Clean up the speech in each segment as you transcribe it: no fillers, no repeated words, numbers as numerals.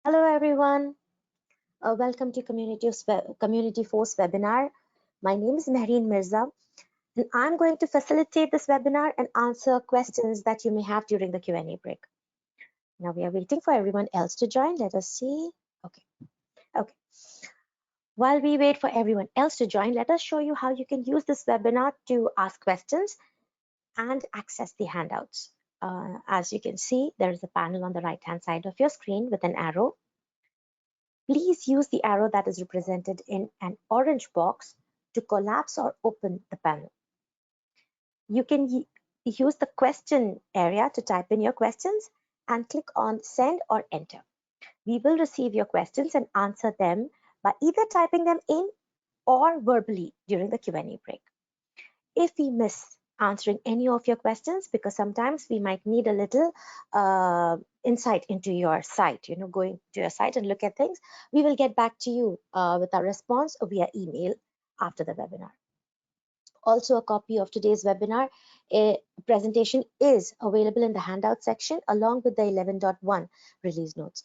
Hello everyone, welcome to Community Force webinar. My name is Mehreen Mirza and I'm going to facilitate this webinar and answer questions that you may have during the Q&A break. Now we are waiting for everyone else to join. Let us see. Okay. While we wait for everyone else to join, let us show you how you can use this webinar to ask questions and access the handouts. As you can see, there is a panel on the right-hand side of your screen with an arrow. Please use the arrow that is represented in an orange box to collapse or open the panel. You can use the question area to type in your questions and click on send or enter. We will receive your questions and answer them by either typing them in or verbally during the Q&A break. If we miss answering any of your questions, because sometimes we might need a little insight into your site, going to your site and look at things, we will get back to you with our response via email after the webinar. Also, a copy of today's webinar presentation is available in the handout section along with the 11.1 release notes.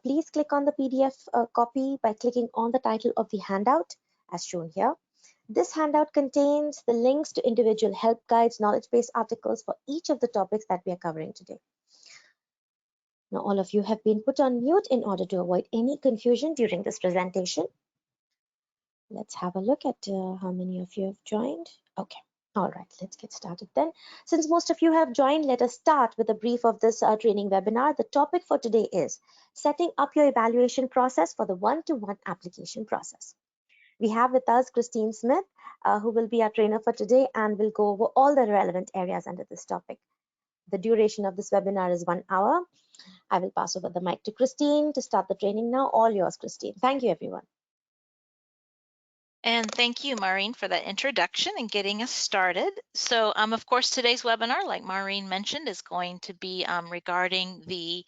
Please click on the PDF copy by clicking on the title of the handout as shown here. This handout contains the links to individual help guides, knowledge-based articles for each of the topics that we are covering today. Now, all of you have been put on mute in order to avoid any confusion during this presentation. Let's have a look at how many of you have joined. Okay. All right, let's get started then. Since most of you have joined, let us start with a brief of this training webinar. The topic for today is setting up your evaluation process for the one-to-one application process. We have with us Christine Smith, who will be our trainer for today and will go over all the relevant areas under this topic. The duration of this webinar is 1 hour. I will pass over the mic to Christine to start the training now. All yours, Christine. Thank you, everyone. And thank you, Maureen, for that introduction and getting us started. So, of course, today's webinar, like Maureen mentioned, is going to be regarding the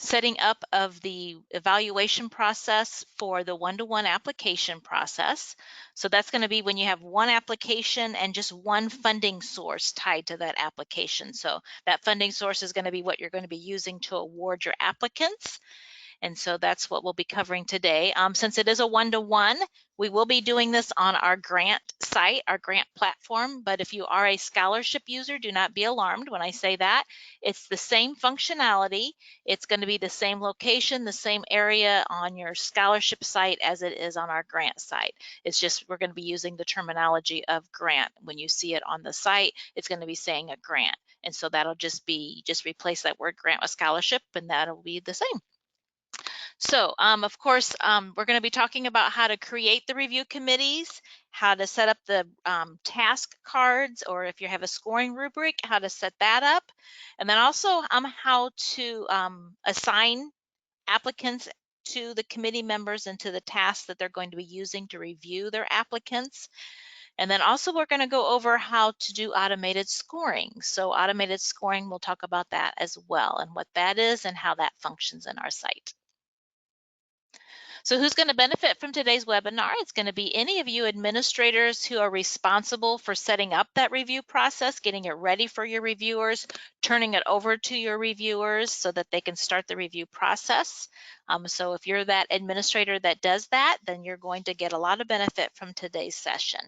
setting up of the evaluation process for the one-to-one application process. So that's going to be when you have one application and just one funding source tied to that application. So that funding source is going to be what you're going to be using to award your applicants. And so that's what we'll be covering today. Since it is a one-to-one, we will be doing this on our grant site, our grant platform. But if you are a scholarship user, do not be alarmed when I say that. It's the same functionality. It's going to be the same location, the same area on your scholarship site as it is on our grant site. It's just we're going to be using the terminology of grant. When you see it on the site, it's going to be saying a grant. And so that'll just replace that word grant with scholarship, and that'll be the same. So, of course, we're going to be talking about how to create the review committees, how to set up the task cards, or if you have a scoring rubric, how to set that up, and then also how to assign applicants to the committee members and to the tasks that they're going to be using to review their applicants. And then also we're going to go over how to do automated scoring. So automated scoring, we'll talk about that as well and what that is and how that functions in our site. So who's going to benefit from today's webinar? It's going to be any of you administrators who are responsible for setting up that review process, getting it ready for your reviewers, turning it over to your reviewers so that they can start the review process. So if you're that administrator that does that, then you're going to get a lot of benefit from today's session.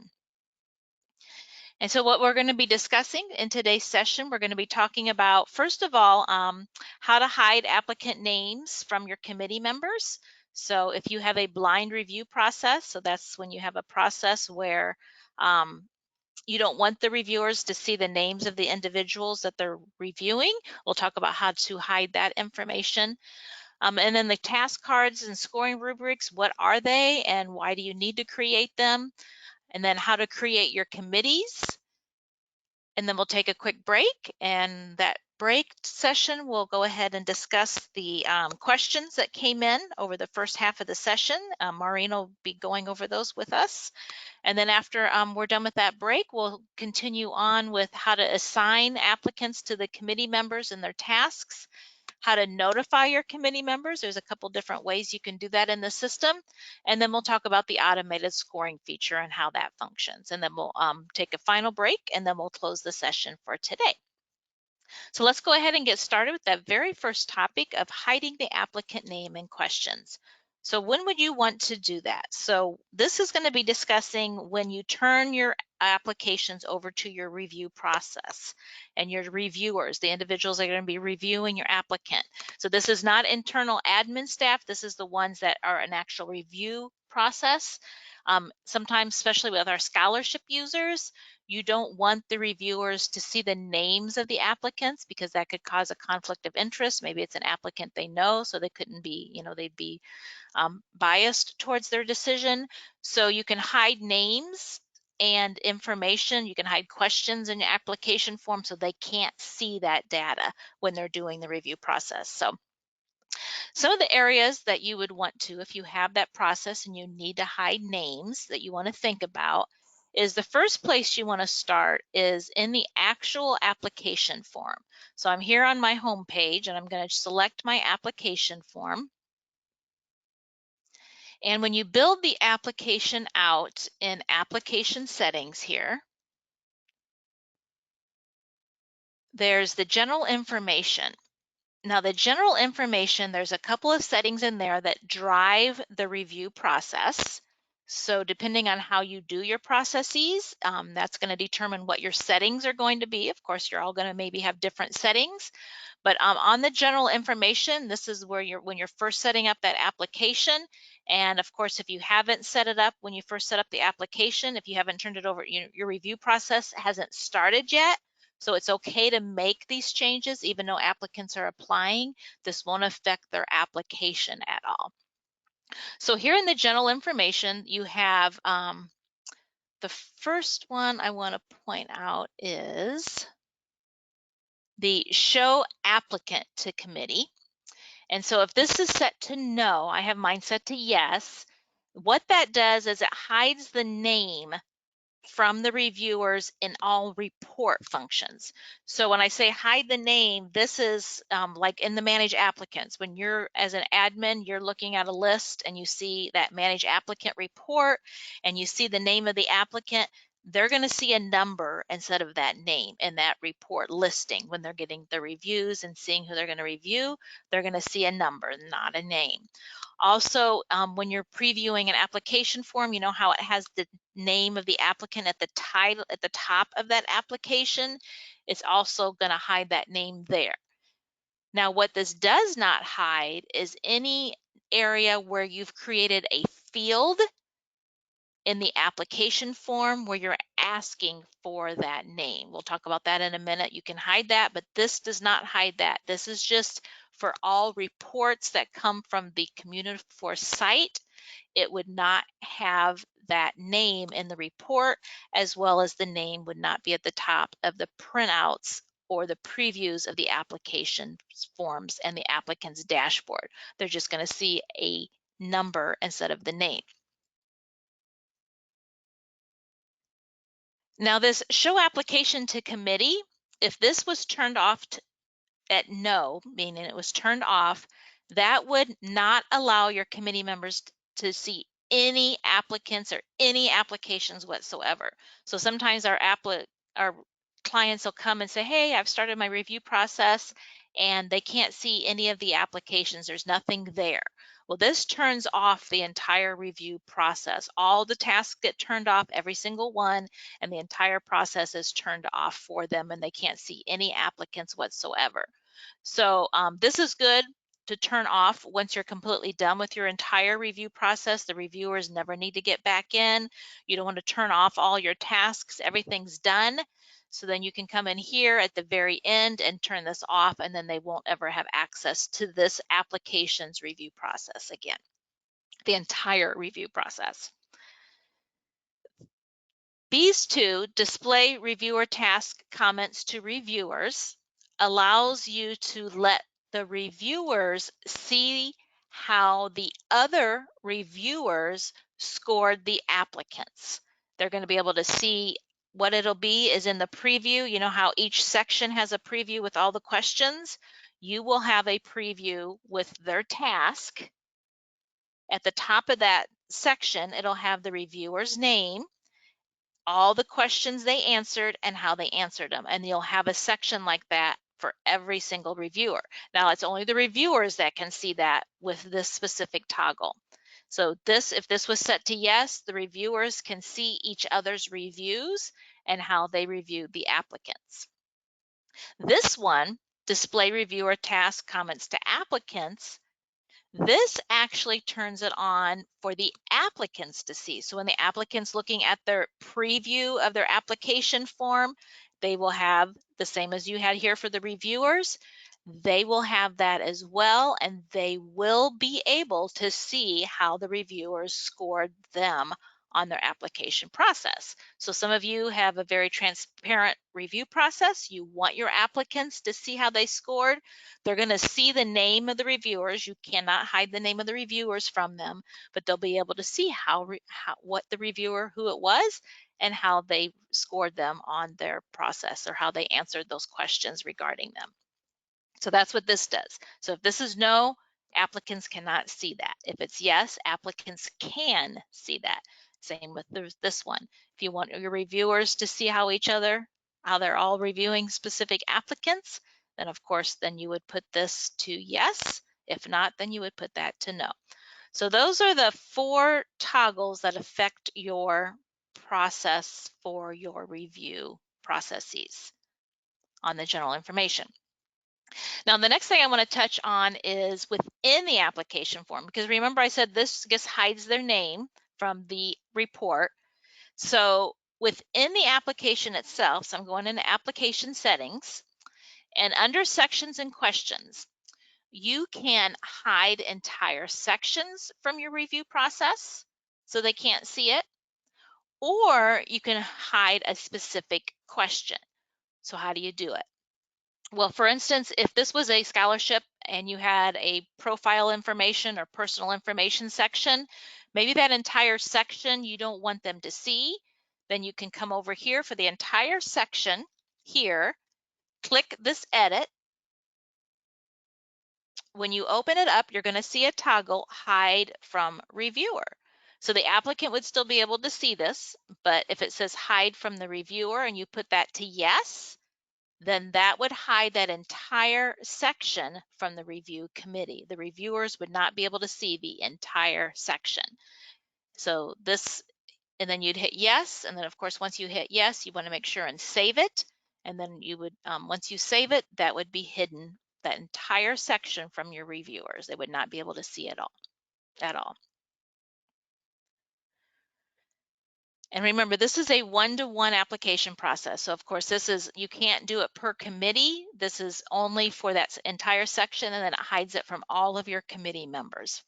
And so what we're going to be discussing in today's session, we're going to be talking about, first of all, how to hide applicant names from your committee members. So if you have a blind review process, so that's when you have a process where you don't want the reviewers to see the names of the individuals that they're reviewing. We'll talk about how to hide that information. And then the task cards and scoring rubrics, what are they and why do you need to create them? And then how to create your committees. And then we'll take a quick break, and that break session we'll go ahead and discuss the questions that came in over the first half of the session. Maureen will be going over those with us. And then after we're done with that break, we'll continue on with how to assign applicants to the committee members and their tasks, how to notify your committee members. There's a couple different ways you can do that in the system. And then we'll talk about the automated scoring feature and how that functions. And then we'll take a final break, and then we'll close the session for today. So let's go ahead and get started with that very first topic of hiding the applicant name in questions. So when would you want to do that? So this is going to be discussing when you turn your applications over to your review process and your reviewers, the individuals that are going to be reviewing your applicant. So this is not internal admin staff. This is the ones that are an actual review process. Sometimes, especially with our scholarship users, you don't want the reviewers to see the names of the applicants because that could cause a conflict of interest. Maybe it's an applicant they know, so they couldn't be, they'd be biased towards their decision. So you can hide names and information. You can hide questions in your application form so they can't see that data when they're doing the review process. So some of the areas that you would want to, if you have that process and you need to hide names that you want to think about, is the first place you want to start is in the actual application form. So I'm here on my home page and I'm going to select my application form. And when you build the application out in application settings here, there's the general information. Now the general information, there's a couple of settings in there that drive the review process. So depending on how you do your processes, that's going to determine what your settings are going to be. Of course, you're all going to maybe have different settings, but on the general information, this is where when you're first setting up that application. And of course, if you haven't set it up when you first set up the application, if you haven't turned it over, your review process hasn't started yet. So it's okay to make these changes even though applicants are applying. This won't affect their application at all. So here in the general information, you have the first one I want to point out is the show applicant to committee. And so if this is set to no, I have mine set to yes. What that does is it hides the name from the reviewers in all report functions. So when I say hide the name, this is like in the manage applicants. When you're as an admin, you're looking at a list and you see that manage applicant report and you see the name of the applicant, they're going to see a number instead of that name in that report listing. When they're getting the reviews and seeing who they're going to review, they're going to see a number, not a name. Also, when you're previewing an application form, you know how it has the name of the applicant at the title at the top of that application. It's also going to hide that name there. Now, what this does not hide is any area where you've created a field in the application form where you're asking for that name. We'll talk about that in a minute. You can hide that, but this does not hide that. This is just for all reports that come from the Community4 site. It would not have that name in the report, as well as the name would not be at the top of the printouts or the previews of the application forms and the applicant's dashboard. They're just going to see a number instead of the name. Now this show application to committee, if this was turned off at no, meaning it was turned off, that would not allow your committee members to see any applicants or any applications whatsoever. So sometimes our clients will come and say, hey, I've started my review process and they can't see any of the applications. There's nothing there. Well, this turns off the entire review process. All the tasks get turned off, every single one, and the entire process is turned off for them and they can't see any applicants whatsoever. So this is good to turn off once you're completely done with your entire review process. The reviewers never need to get back in. You don't want to turn off all your tasks. Everything's done. So then you can come in here at the very end and turn this off, and then they won't ever have access to this application's review process again, the entire review process. These two, display reviewer task comments to reviewers, allows you to let the reviewers see how the other reviewers scored the applicants. They're going to be able to see what it'll be is in the preview. You know how each section has a preview with all the questions? You will have a preview with their task. At the top of that section, it'll have the reviewer's name, all the questions they answered and how they answered them. And you'll have a section like that for every single reviewer. Now it's only the reviewers that can see that with this specific toggle. So if this was set to yes, the reviewers can see each other's reviews and how they reviewed the applicants. This one, display reviewer task comments to applicants, this actually turns it on for the applicants to see. So when the applicant's looking at their preview of their application form, they will have the same as you had here for the reviewers. They will have that as well, and they will be able to see how the reviewers scored them on their application process. So some of you have a very transparent review process. You want your applicants to see how they scored. They're going to see the name of the reviewers. You cannot hide the name of the reviewers from them, but they'll be able to see what the reviewer, who it was, and how they scored them on their process or how they answered those questions regarding them. So that's what this does. So if this is no, applicants cannot see that. If it's yes, applicants can see that. Same with this one. If you want your reviewers to see how they're all reviewing specific applicants, then of course, then you would put this to yes. If not, then you would put that to no. So those are the 4 toggles that affect your process for your review processes on the general information. Now, the next thing I want to touch on is within the application form, because remember I said this just hides their name from the report. So within the application itself, so I'm going into application settings, and under sections and questions, you can hide entire sections from your review process so they can't see it, or you can hide a specific question. So how do you do it? Well, for instance, if this was a scholarship and you had a profile information or personal information section, maybe that entire section you don't want them to see, then you can come over here for the entire section here, click this edit. When you open it up, you're going to see a toggle hide from reviewer. So the applicant would still be able to see this, but if it says hide from the reviewer and you put that to yes, then that would hide that entire section from the review committee. The reviewers would not be able to see the entire section. So this, and then you'd hit yes, and then of course once you hit yes, you want to make sure and save it, and then you would, once you save it, that would be hidden, that entire section from your reviewers. They would not be able to see it all, at all. And remember, this is a one-to-one application process. So of course, you can't do it per committee. This is only for that entire section, and then it hides it from all of your committee members.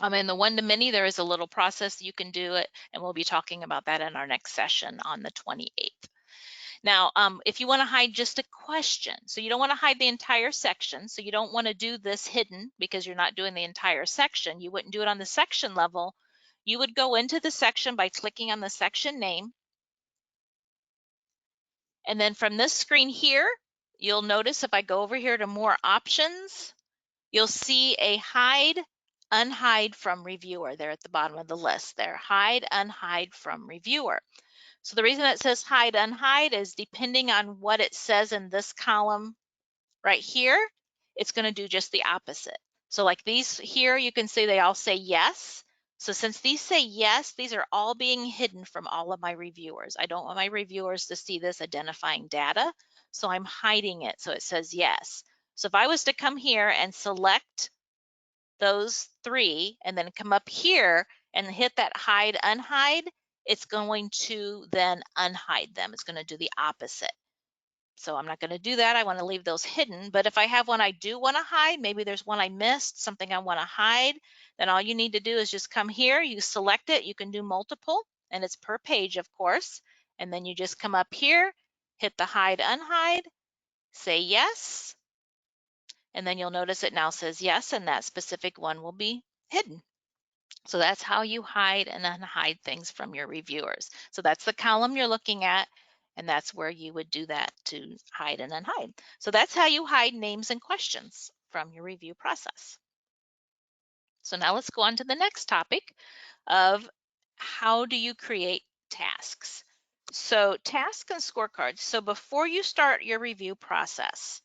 In the one-to-many, there is a little process you can do it, and we'll be talking about that in our next session on the 28th. Now, if you want to hide just a question, so you don't want to hide the entire section, so you don't want to do this hidden because you're not doing the entire section. You wouldn't do it on the section level. You would go into the section by clicking on the section name. And then from this screen here, you'll notice if I go over here to more options, you'll see a hide, unhide from reviewer there at the bottom of the list there. Hide, unhide from reviewer. So the reason it says hide, unhide is depending on what it says in this column right here, it's going to do just the opposite. So like these here, you can see they all say yes. So since these say yes, these are all being hidden from all of my reviewers. I don't want my reviewers to see this identifying data, so I'm hiding it so it says yes. So if I was to come here and select those 3 and then come up here and hit that hide, unhide, it's going to then unhide them. It's going to do the opposite. So I'm not going to do that. I want to leave those hidden. But if I have one I do want to hide, maybe there's one I missed, something I want to hide, then all you need to do is just come here, you select it, you can do multiple, and it's per page, of course. And then you just come up here, hit the hide, unhide, say yes, and then you'll notice it now says yes, and that specific one will be hidden. So that's how you hide and unhide things from your reviewers. So that's the column you're looking at, and that's where you would do that to hide and unhide. So that's how you hide names and questions from your review process. So now let's go on to the next topic of how do you create tasks. So tasks and scorecards. So before you start your review process,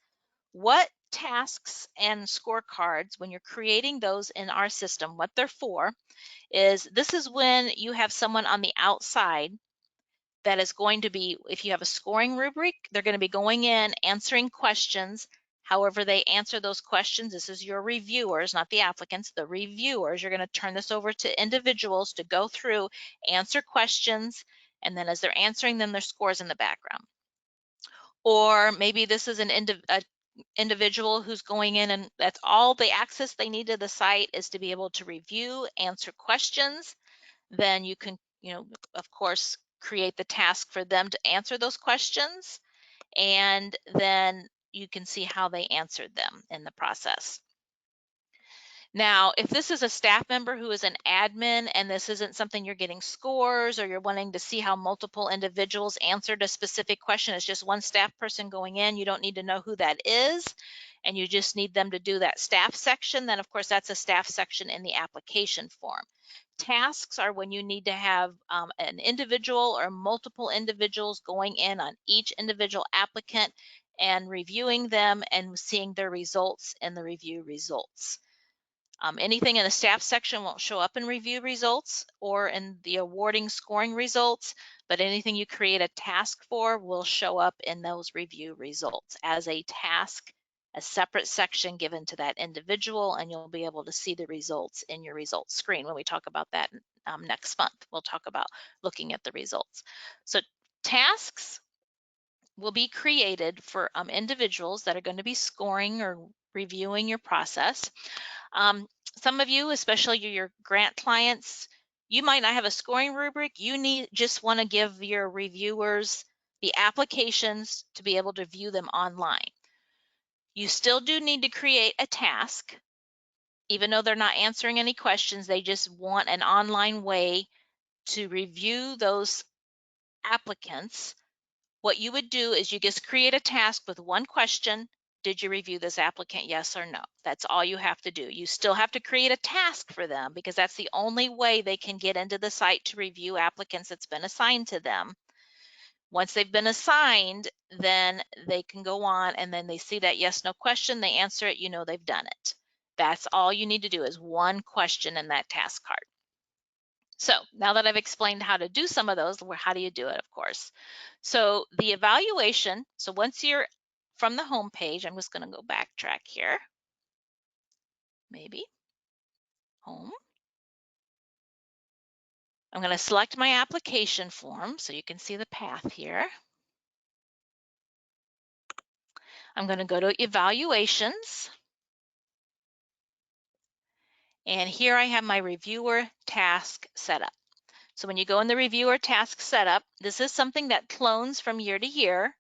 what tasks and scorecards, when you're creating those in our system, what they're for is this is when you have someone on the outside that is going to be, if you have a scoring rubric, they're going to be going in, answering questions. However they answer those questions, this is your reviewers, not the applicants, the reviewers. You're going to turn this over to individuals to go through, answer questions, and then as they're answering them, their scores in the background. Or maybe this is an individual who's going in and that's all the access they need to the site is to be able to review, answer questions. Then you can, of course, create the task for them to answer those questions, and then you can see how they answered them in the process. Now, if this is a staff member who is an admin and this isn't something you're getting scores or you're wanting to see how multiple individuals answered a specific question, it's just one staff person going in, you don't need to know who that is, and you just need them to do that staff section, then of course that's a staff section in the application form. Tasks are when you need to have an individual or multiple individuals going in on each individual applicant and reviewing them and seeing their results in the review results. Anything in the staff section won't show up in review results or in the awarding scoring results, but anything you create a task for will show up in those review results as a task, a separate section given to that individual, and you'll be able to see the results in your results screen. When we talk about that next month, we'll talk about looking at the results. So tasks will be created for individuals that are going to be scoring or reviewing your process. Some of you, especially your grant clients, you might not have a scoring rubric. You just want to give your reviewers the applications to be able to view them online. You still do need to create a task. Even though they're not answering any questions, they just want an online way to review those applicants. What you would do is you just create a task with one question. Did you review this applicant, yes or no? That's all you have to do. You still have to create a task for them because that's the only way they can get into the site to review applicants that's been assigned to them. Once they've been assigned, then they can go on and then they see that yes, no question, they answer it, they've done it. That's all you need to do is one question in that task card. So now that I've explained how to do some of those, how do you do it, of course? So the evaluation, so once you're from the home page, I'm just going to go backtrack here. Maybe home. I'm going to select my application form so you can see the path here. I'm going to go to evaluations. And here I have my reviewer task setup. So when you go in the reviewer task setup, this is something that clones from year to year.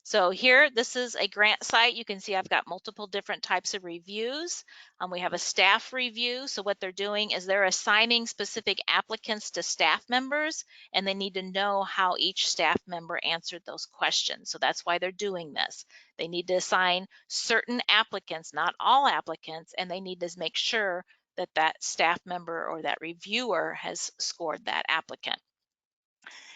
So here, this is a grant site. You can see I've got multiple different types of reviews. We have a staff review. So what they're doing is they're assigning specific applicants to staff members, and they need to know how each staff member answered those questions. So that's why they're doing this. They need to assign certain applicants, not all applicants, and they need to make sure that that staff member or that reviewer has scored that applicant.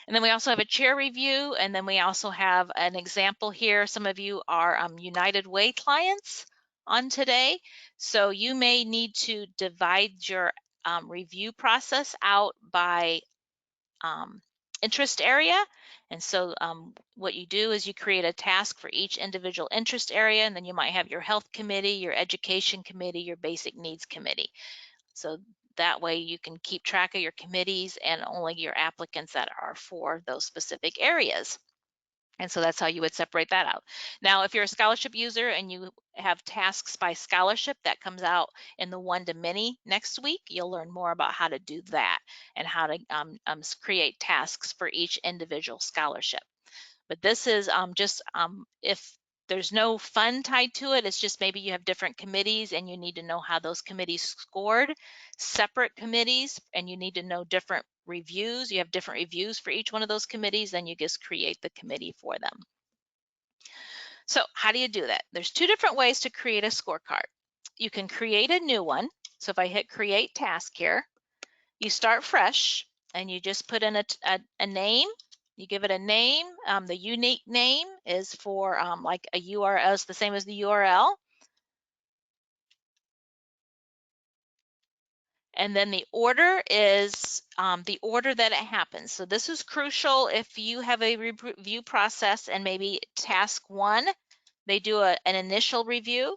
And then we also have a chair review, and then we also have an example here. Some of you are United Way clients on today, so you may need to divide your review process out by interest area. And so what you do is you create a task for each individual interest area, and then you might have your health committee, your education committee, your basic needs committee. So that way you can keep track of your committees and only your applicants that are for those specific areas. And so that's how you would separate that out. Now, if you're a scholarship user and you have tasks by scholarship, that comes out in the one-to-many next week. You'll learn more about how to do that and how to create tasks for each individual scholarship. But this is just if there's no fun tied to it, it's just maybe you have different committees and you need to know how those committees scored, separate committees, and you need to know different reviews. You have different reviews for each one of those committees, then you just create the committee for them. So how do you do that? There's two different ways to create a scorecard. You can create a new one. So if I hit create task here, you start fresh and you just put in a name You give it a name. The unique name is for like a URL, is the same as the URL. And then the order is the order that it happens. So this is crucial if you have a review process and maybe task 1, they do an initial review,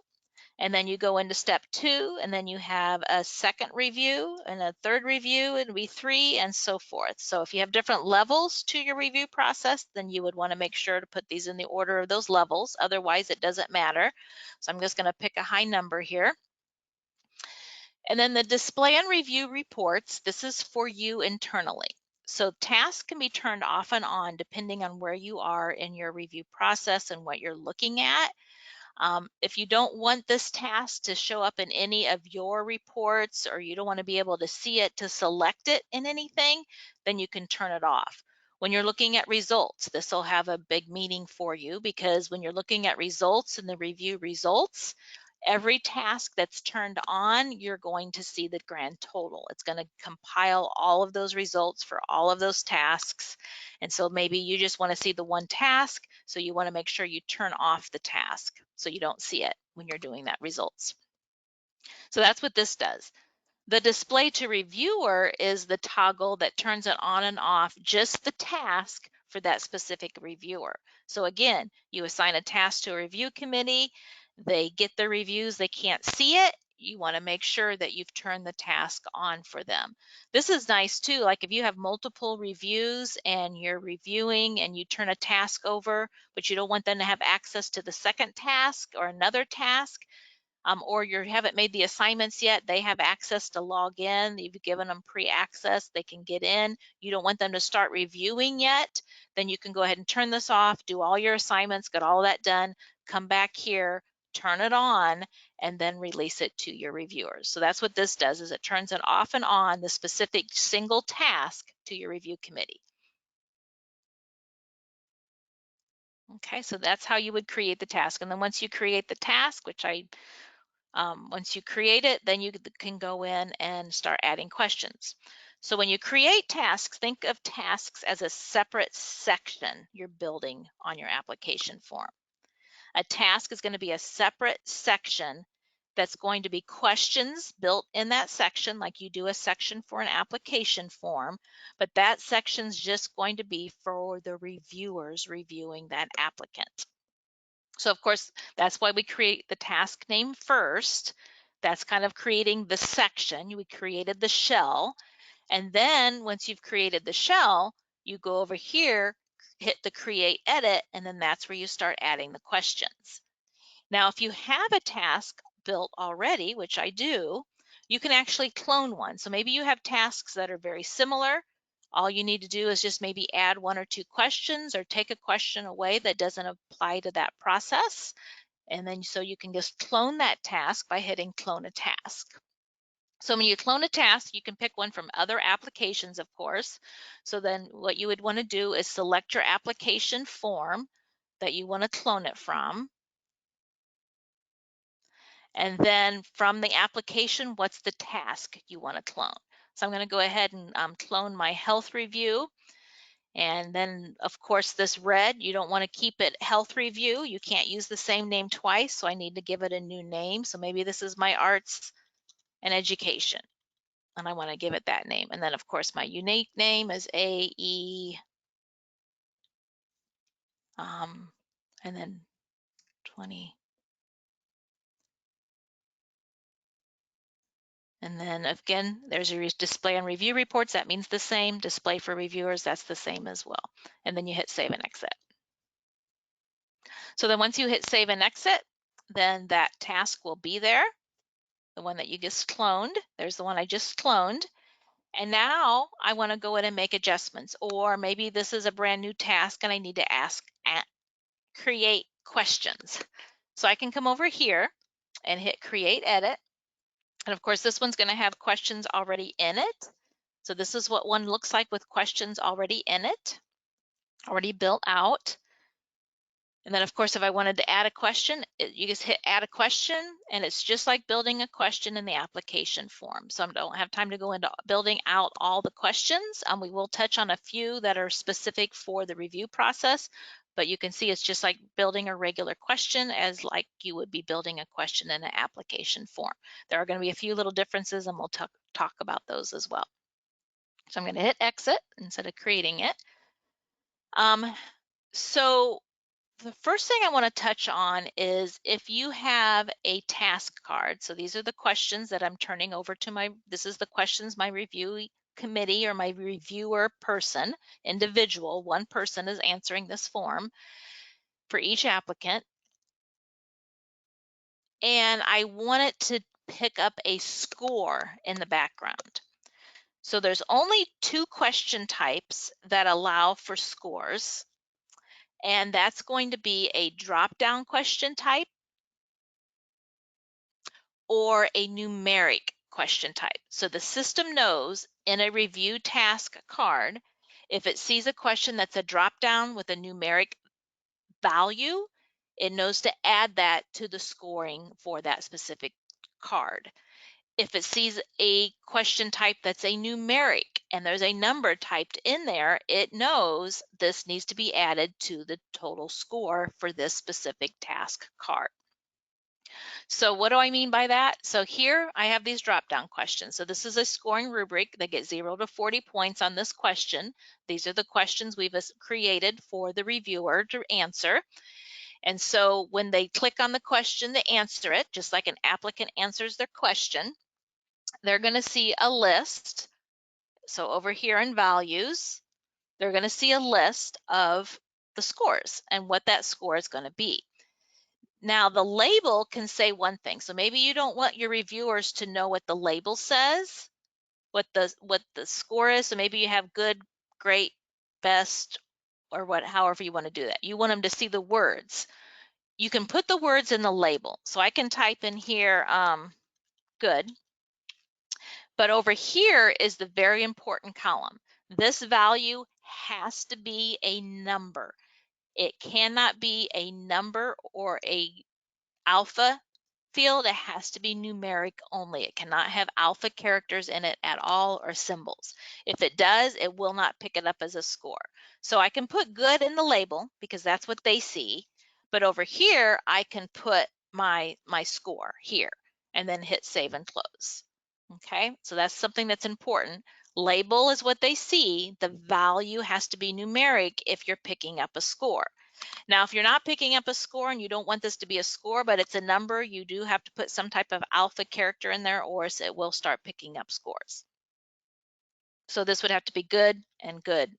and then you go into step 2, and then you have a second review and a third review, it'll be 3, and so forth. So if you have different levels to your review process, then you would want to make sure to put these in the order of those levels. Otherwise, it doesn't matter. So I'm just going to pick a high number here. And then the display and review reports, this is for you internally. So tasks can be turned off and on depending on where you are in your review process and what you're looking at. If you don't want this task to show up in any of your reports, or you don't want to be able to see it to select it in anything, then you can turn it off. When you're looking at results, this will have a big meaning for you, because when you're looking at results and the review results, every task that's turned on, you're going to see the grand total. It's going to compile all of those results for all of those tasks. And so maybe you just want to see the one task, so you want to make sure you turn off the task so you don't see it when you're doing that results. So that's what this does. The display to reviewer is the toggle that turns it on and off, just the task for that specific reviewer. So again, you assign a task to a review committee, they get the reviews, they can't see it. You want to make sure that you've turned the task on for them. This is nice too, like if you have multiple reviews and you're reviewing and you turn a task over, but you don't want them to have access to the second task or another task, or you haven't made the assignments yet, they have access to log in, you've given them pre-access, they can get in, you don't want them to start reviewing yet, then you can go ahead and turn this off, do all your assignments, get all that done, come back here, turn it on, and then release it to your reviewers. So that's what this does, is it turns it off and on, the specific single task, to your review committee. Okay, so that's how you would create the task. And then once you create the task, which once you create it, then you can go in and start adding questions. So when you create tasks, think of tasks as a separate section you're building on your application form. A task is going to be a separate section that's going to be questions built in that section, like you do a section for an application form, but that section's just going to be for the reviewers reviewing that applicant. So of course, that's why we create the task name first. That's kind of creating the section. We created the shell. And then once you've created the shell, you go over here, hit the create edit, and then that's where you start adding the questions. Now, if you have a task built already, which I do, you can actually clone one. So maybe you have tasks that are very similar. All you need to do is just maybe add 1 or 2 questions, or take a question away that doesn't apply to that process. And then so you can just clone that task by hitting clone a task. So when you clone a task, you can pick one from other applications, of course. So then what you would want to do is select your application form that you want to clone it from. And then from the application, what's the task you want to clone? So I'm going to go ahead and clone my health review. And then, of course, this red, you don't want to keep it health review. You can't use the same name twice, so I need to give it a new name. So maybe this is my arts and education, and I want to give it that name. And then, of course, my unique name is AE, and then 20. And then again, there's your display and review reports. That means the same. Display for reviewers, that's the same as well. And then you hit save and exit. So then once you hit save and exit, then that task will be there. The one that you just cloned, there's the one I just cloned. And now I want to go in and make adjustments, or maybe this is a brand new task and I need to create questions. So I can come over here and hit create edit. And of course, this one's going to have questions already in it. So this is what one looks like with questions already in it, already built out. And then of course, if I wanted to add a question, you just hit add a question, and it's just like building a question in the application form. So I don't have time to go into building out all the questions. We will touch on a few that are specific for the review process, but you can see it's just like building a regular question as like you would be building a question in an application form. There are going to be a few little differences, and we'll talk about those as well. So I'm going to hit exit instead of creating it. So the first thing I want to touch on is if you have a task card. So these are the questions that I'm turning over to this is the questions my review committee or my reviewer person, individual, one person is answering this form for each applicant. And I want it to pick up a score in the background. So there's only 2 question types that allow for scores, and that's going to be a drop-down question type or a numeric question type. So the system knows in a review task card, if it sees a question that's a drop-down with a numeric value, it knows to add that to the scoring for that specific card. If it sees a question type that's a numeric and there's a number typed in there, it knows this needs to be added to the total score for this specific task card. So what do I mean by that? So here I have these drop-down questions. So this is a scoring rubric. They get 0 to 40 points on this question. These are the questions we've created for the reviewer to answer. And so when they click on the question to answer it, just like an applicant answers their question, they're going to see a list. So over here in values, they're going to see a list of the scores and what that score is going to be. Now the label can say one thing. So maybe you don't want your reviewers to know what the label says, what the score is. So maybe you have good, great, best, or however you want to do that. You want them to see the words. You can put the words in the label. So I can type in here good. But over here is the very important column. This value has to be a number. It cannot be a number or a alpha field. It has to be numeric only. It cannot have alpha characters in it at all or symbols. If it does, it will not pick it up as a score. So I can put good in the label because that's what they see. But over here, I can put my score here and then hit save and close. Okay, so that's something that's important. Label is what they see. The value has to be numeric if you're picking up a score. Now, if you're not picking up a score and you don't want this to be a score, but it's a number, you do have to put some type of alpha character in there, or it will start picking up scores. So this would have to be good and good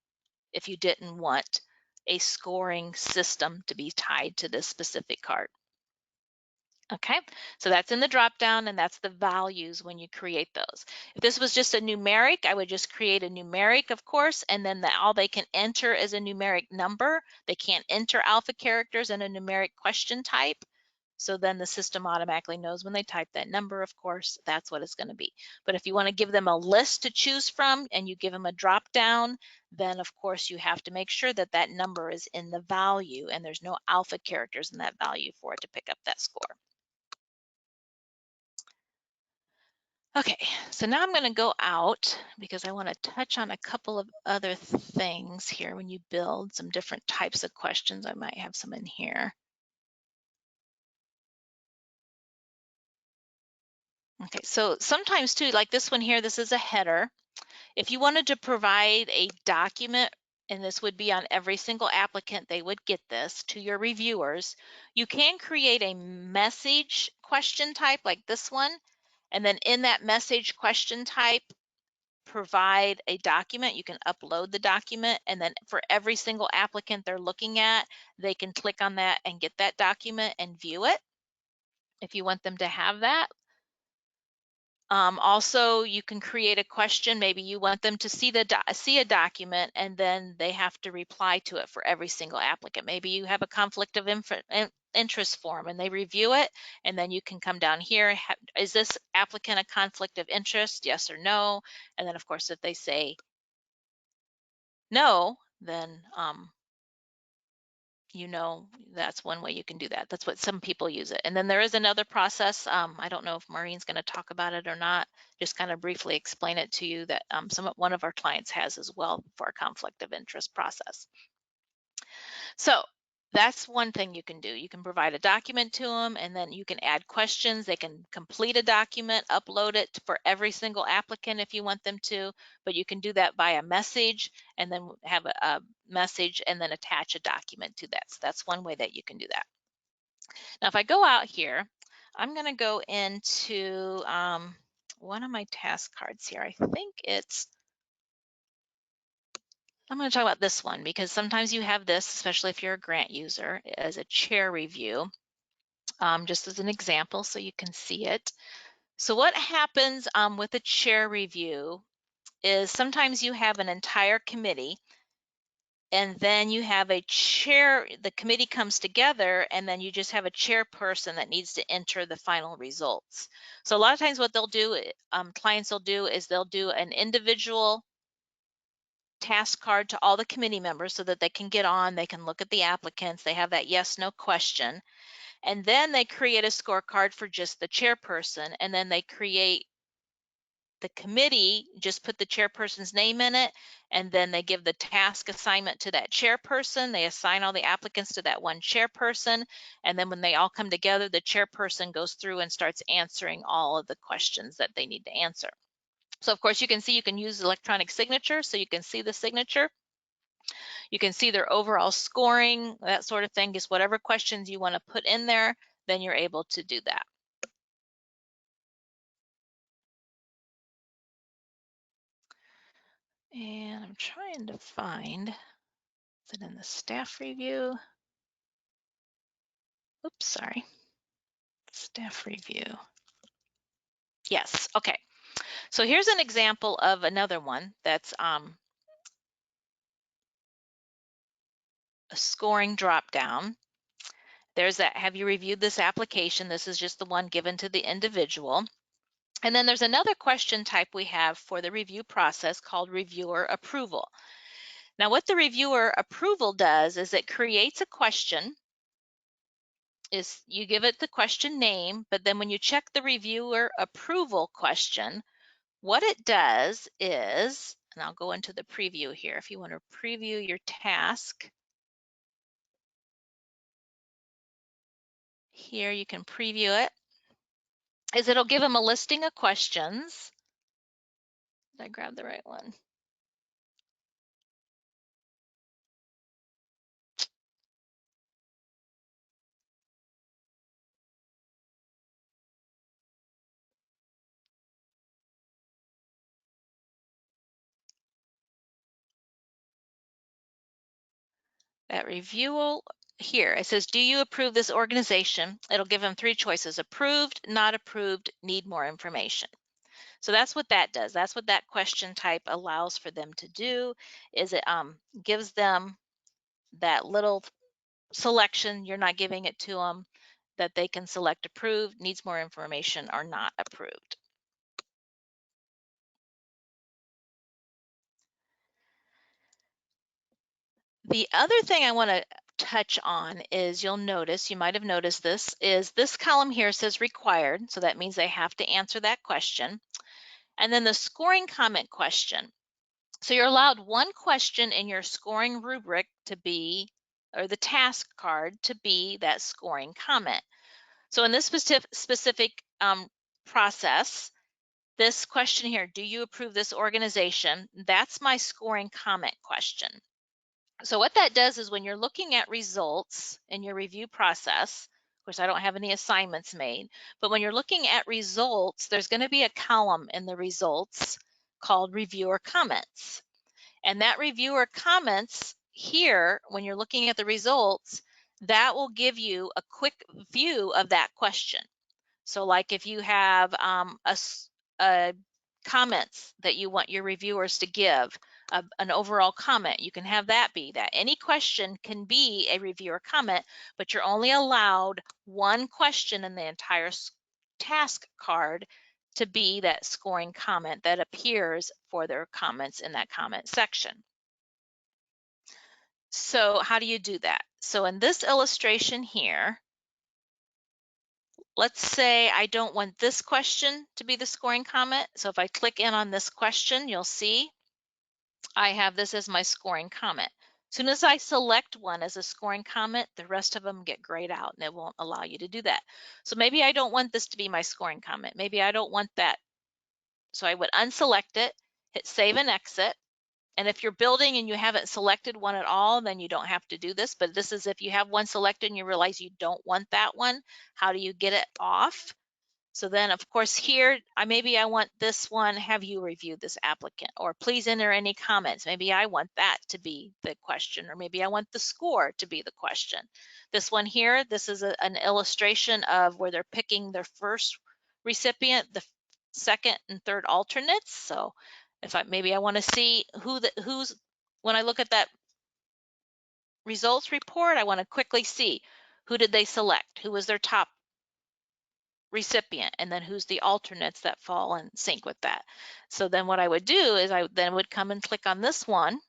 if you didn't want a scoring system to be tied to this specific card. Okay, so that's in the drop down, and that's the values when you create those. If this was just a numeric, I would just create a numeric, of course, and then all they can enter is a numeric number. They can't enter alpha characters in a numeric question type. So then the system automatically knows when they type that number, of course, that's what it's going to be. But if you want to give them a list to choose from and you give them a drop down, then of course you have to make sure that that number is in the value and there's no alpha characters in that value for it to pick up that score. Okay, so now I'm going to go out because I want to touch on a couple of other things here when you build some different types of questions. I might have some in here. Okay, so sometimes too, like this one here, this is a header. If you wanted to provide a document, and this would be on every single applicant, they would get this to your reviewers, you can create a message question type like this one. And then in that message question type, provide a document. You can upload the document, and then for every single applicant they're looking at, they can click on that and get that document and view it if you want them to have that. Also, you can create a question. Maybe you want them to see a document, and then they have to reply to it for every single applicant. Maybe you have a conflict of interest form and they review it, and then you can come down here. Is this applicant a conflict of interest? Yes or no? And then, of course, if they say no, then you know, that's one way you can do that. That's what some people use it. And then there is another process. I don't know if Maureen's going to talk about it or not. Just kind of briefly explain it to you that one of our clients has as well for a conflict of interest process. So that's one thing you can do. You can provide a document to them, and then you can add questions. They can complete a document, upload it for every single applicant if you want them to, but you can do that by a message and then have a message and then attach a document to that. So that's one way that you can do that. Now, if I go out here, I'm going to go into one of my task cards here. I think I'm going to talk about this one because sometimes you have this, especially if you're a grant user, as a chair review, just as an example so you can see it. So what happens with a chair review is sometimes you have an entire committee and then you have a chair, the committee comes together and then you just have a chairperson that needs to enter the final results. So a lot of times what they'll do, clients will do is they'll do an individual task card to all the committee members so that they can get on, they can look at the applicants, they have that yes, no question. And then they create a scorecard for just the chairperson, and then they create the committee, just put the chairperson's name in it, and then they give the task assignment to that chairperson. They assign all the applicants to that one chairperson, and then when they all come together, the chairperson goes through and starts answering all of the questions that they need to answer. So of course you can see you can use electronic signature, so you can see the signature. You can see their overall scoring, that sort of thing. Just whatever questions you want to put in there, then you're able to do that. And I'm trying to find, is it in the staff review? Oops, sorry. Staff review. Yes, okay. So here's an example of another one that's a scoring drop down. There's that, have you reviewed this application? This is just the one given to the individual. And then there's another question type we have for the review process called reviewer approval. Now what the reviewer approval does is it creates a question, is you give it the question name, but then when you check the reviewer approval question, what it does is, and I'll go into the preview here, if you want to preview your task, here you can preview it, is it'll give them a listing of questions. Did I grab the right one? That review here, it says, do you approve this organization? It'll give them 3 choices: approved, not approved, need more information. So that's what that does. That's what that question type allows for them to do, is it gives them that little selection. You're not giving it to them, that they can select approved, needs more information, or not approved. The other thing I want to touch on is, you'll notice, you might have noticed this, is this column here says required, so that means they have to answer that question. And then the scoring comment question. So you're allowed 1 question in your scoring rubric to be, or the task card to be, that scoring comment. So in this specific process, this question here, do you approve this organization? That's my scoring comment question. So what that does is, when you're looking at results in your review process, of course I don't have any assignments made, but when you're looking at results, there's going to be a column in the results called reviewer comments. And that reviewer comments here, when you're looking at the results, that will give you a quick view of that question. So like if you have a comments that you want your reviewers to give, an overall comment, you can have that be that. Any question can be a reviewer comment, but you're only allowed 1 question in the entire task card to be that scoring comment that appears for their comments in that comment section. So how do you do that? So in this illustration here, let's say I don't want this question to be the scoring comment. So if I click in on this question, you'll see I have this as my scoring comment. As soon as I select one as a scoring comment, the rest of them get grayed out and it won't allow you to do that. So maybe I don't want this to be my scoring comment. Maybe I don't want that. So I would unselect it, hit save and exit. And if you're building and you haven't selected one at all, then you don't have to do this. But this is if you have one selected and you realize you don't want that one, how do you get it off? So then, of course, here, maybe I want this one, have you reviewed this applicant? Or please enter any comments. Maybe I want that to be the question, or maybe I want the score to be the question. This one here, this is an illustration of where they're picking their first recipient, the second and third alternates. So if maybe I want to see who's, when I look at that results report, I want to quickly see who did they select, who was their top recipient, and then who's the alternates that fall in sync with that. So then what I would do is I then would come and click on this one,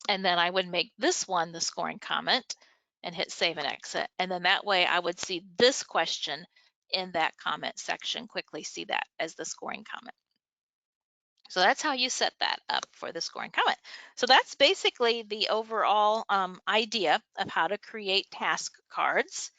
and then I would make this one the scoring comment and hit save and exit. And then that way I would see this question in that comment section, quickly see that as the scoring comment. So that's how you set that up for the scoring comment. So that's basically the overall idea of how to create task cards.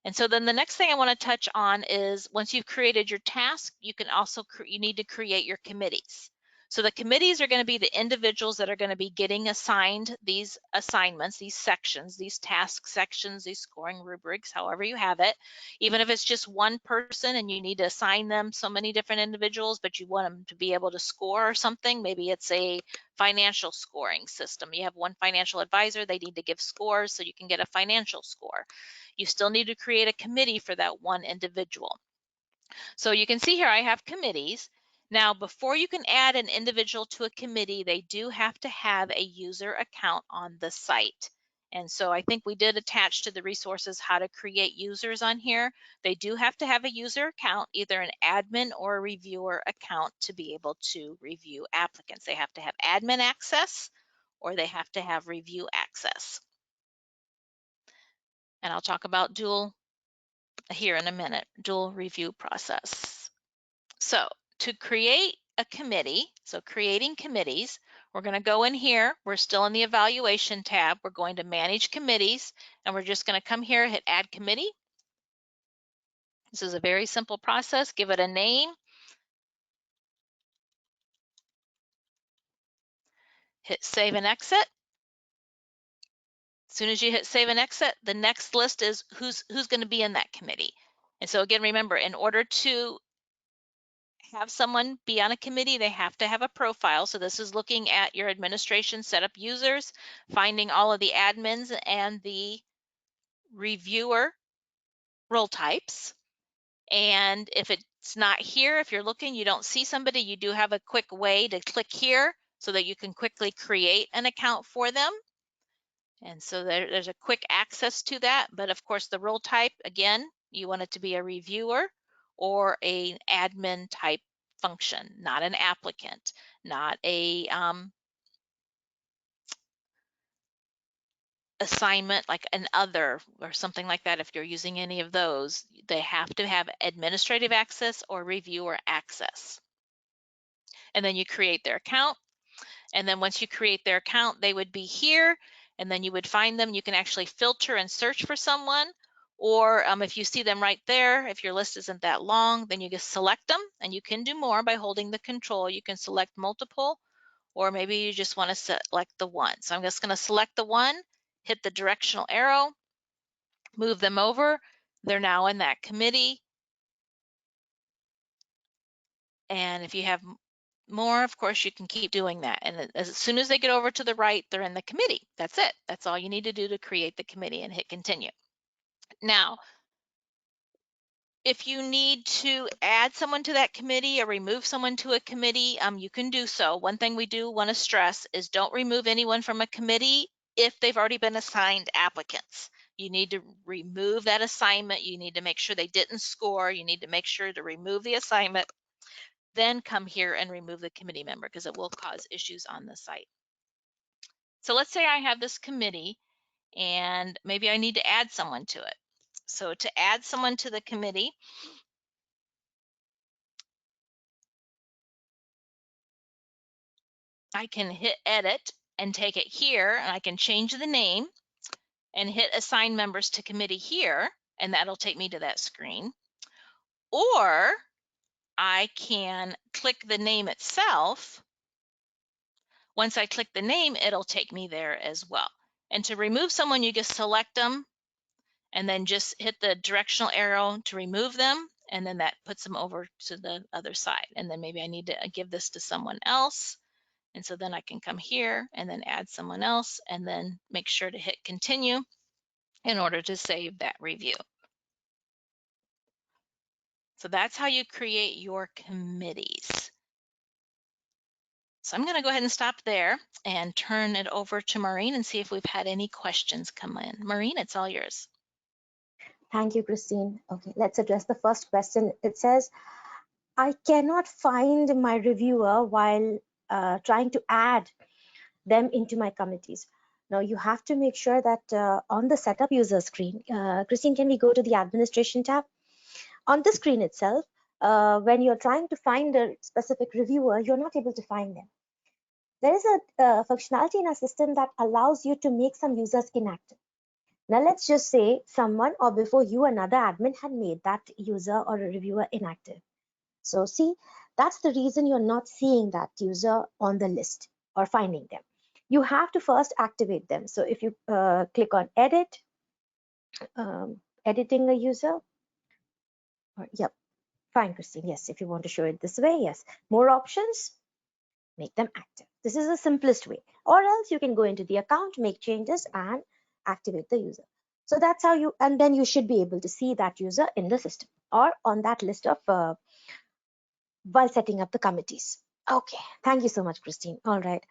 And so then the next thing I want to touch on is once you've created your task, you can also you need to create your committees. So the committees are going to be the individuals that are going to be getting assigned these assignments, these sections, these task sections, these scoring rubrics, however you have it. Even if it's just one person and you need to assign them so many different individuals, but you want them to be able to score or something, maybe it's a financial scoring system. You have one financial advisor, they need to give scores so you can get a financial score. You still need to create a committee for that one individual. So you can see here I have committees. Now, before you can add an individual to a committee, they do have to have a user account on the site. And so I think we did attach to the resources how to create users on here. They do have to have a user account, either an admin or a reviewer account, to be able to review applicants. They have to have admin access or they have to have review access. And I'll talk about dual here in a minute, dual review process. So to create a committee, so creating committees, we're going to go in here. We're still in the evaluation tab. We're going to manage committees, and we're just going to come here, hit add committee. This is a very simple process. Give it a name. Hit save and exit. As soon as you hit save and exit, the next list is who's going to be in that committee. And so again, remember, in order to have someone be on a committee, they have to have a profile. So this is looking at your administration setup users, finding all of the admins and the reviewer role types. And if it's not here, if you're looking, you don't see somebody, you do have a quick way to click here so that you can quickly create an account for them. And so there's a quick access to that. But of course, the role type, again, you want it to be a reviewer or an admin type function, not an applicant, not a assignment like an other or something like that. If you're using any of those, they have to have administrative access or reviewer access. And then you create their account. And then once you create their account, they would be here, and then you would find them. You can actually filter and search for someone. Or if you see them right there, if your list isn't that long, then you just select them, and you can do more by holding the control. You can select multiple, or maybe you just want to select the one. So I'm just going to select the one, hit the directional arrow, move them over. They're now in that committee. And if you have more, of course, you can keep doing that. And as soon as they get over to the right, they're in the committee. That's it. That's all you need to do to create the committee, and hit continue. Now, if you need to add someone to that committee or remove someone to a committee, you can do so. One thing we do want to stress is don't remove anyone from a committee if they've already been assigned applicants. You need to remove that assignment. You need to make sure they didn't score. You need to make sure to remove the assignment. Then come here and remove the committee member, because it will cause issues on the site. So let's say I have this committee and maybe I need to add someone to it. So to add someone to the committee, I can hit edit and take it here, and I can change the name and hit assign members to committee here, and that'll take me to that screen. Or I can click the name itself. Once I click the name, it'll take me there as well. And to remove someone, you just select them and then just hit the directional arrow to remove them, and then that puts them over to the other side. And then maybe I need to give this to someone else. And so then I can come here and then add someone else and then make sure to hit continue in order to save that review. So that's how you create your committees. So I'm going to go ahead and stop there and turn it over to Maureen and see if we've had any questions come in. Maureen, it's all yours. Thank you, Christine. Okay, let's address the first question. It says, I cannot find my reviewer while trying to add them into my committees. Now you have to make sure that on the setup user screen, Christine, can we go to the administration tab? On the screen itself, when you're trying to find a specific reviewer, you're not able to find them. There is a functionality in our system that allows you to make some users inactive. Now let's just say someone or before you, another admin had made that user or a reviewer inactive. So see, that's the reason you're not seeing that user on the list or finding them. You have to first activate them. So if you click on edit, editing a user, or, yep, fine, Christine. Yes, if you want to show it this way, yes. More options, make them active. This is the simplest way. Or else you can go into the account, make changes and activate the user. So that's how you, and then you should be able to see that user in the system or on that list of while setting up the committees. Okay, thank you so much, Christine. All right.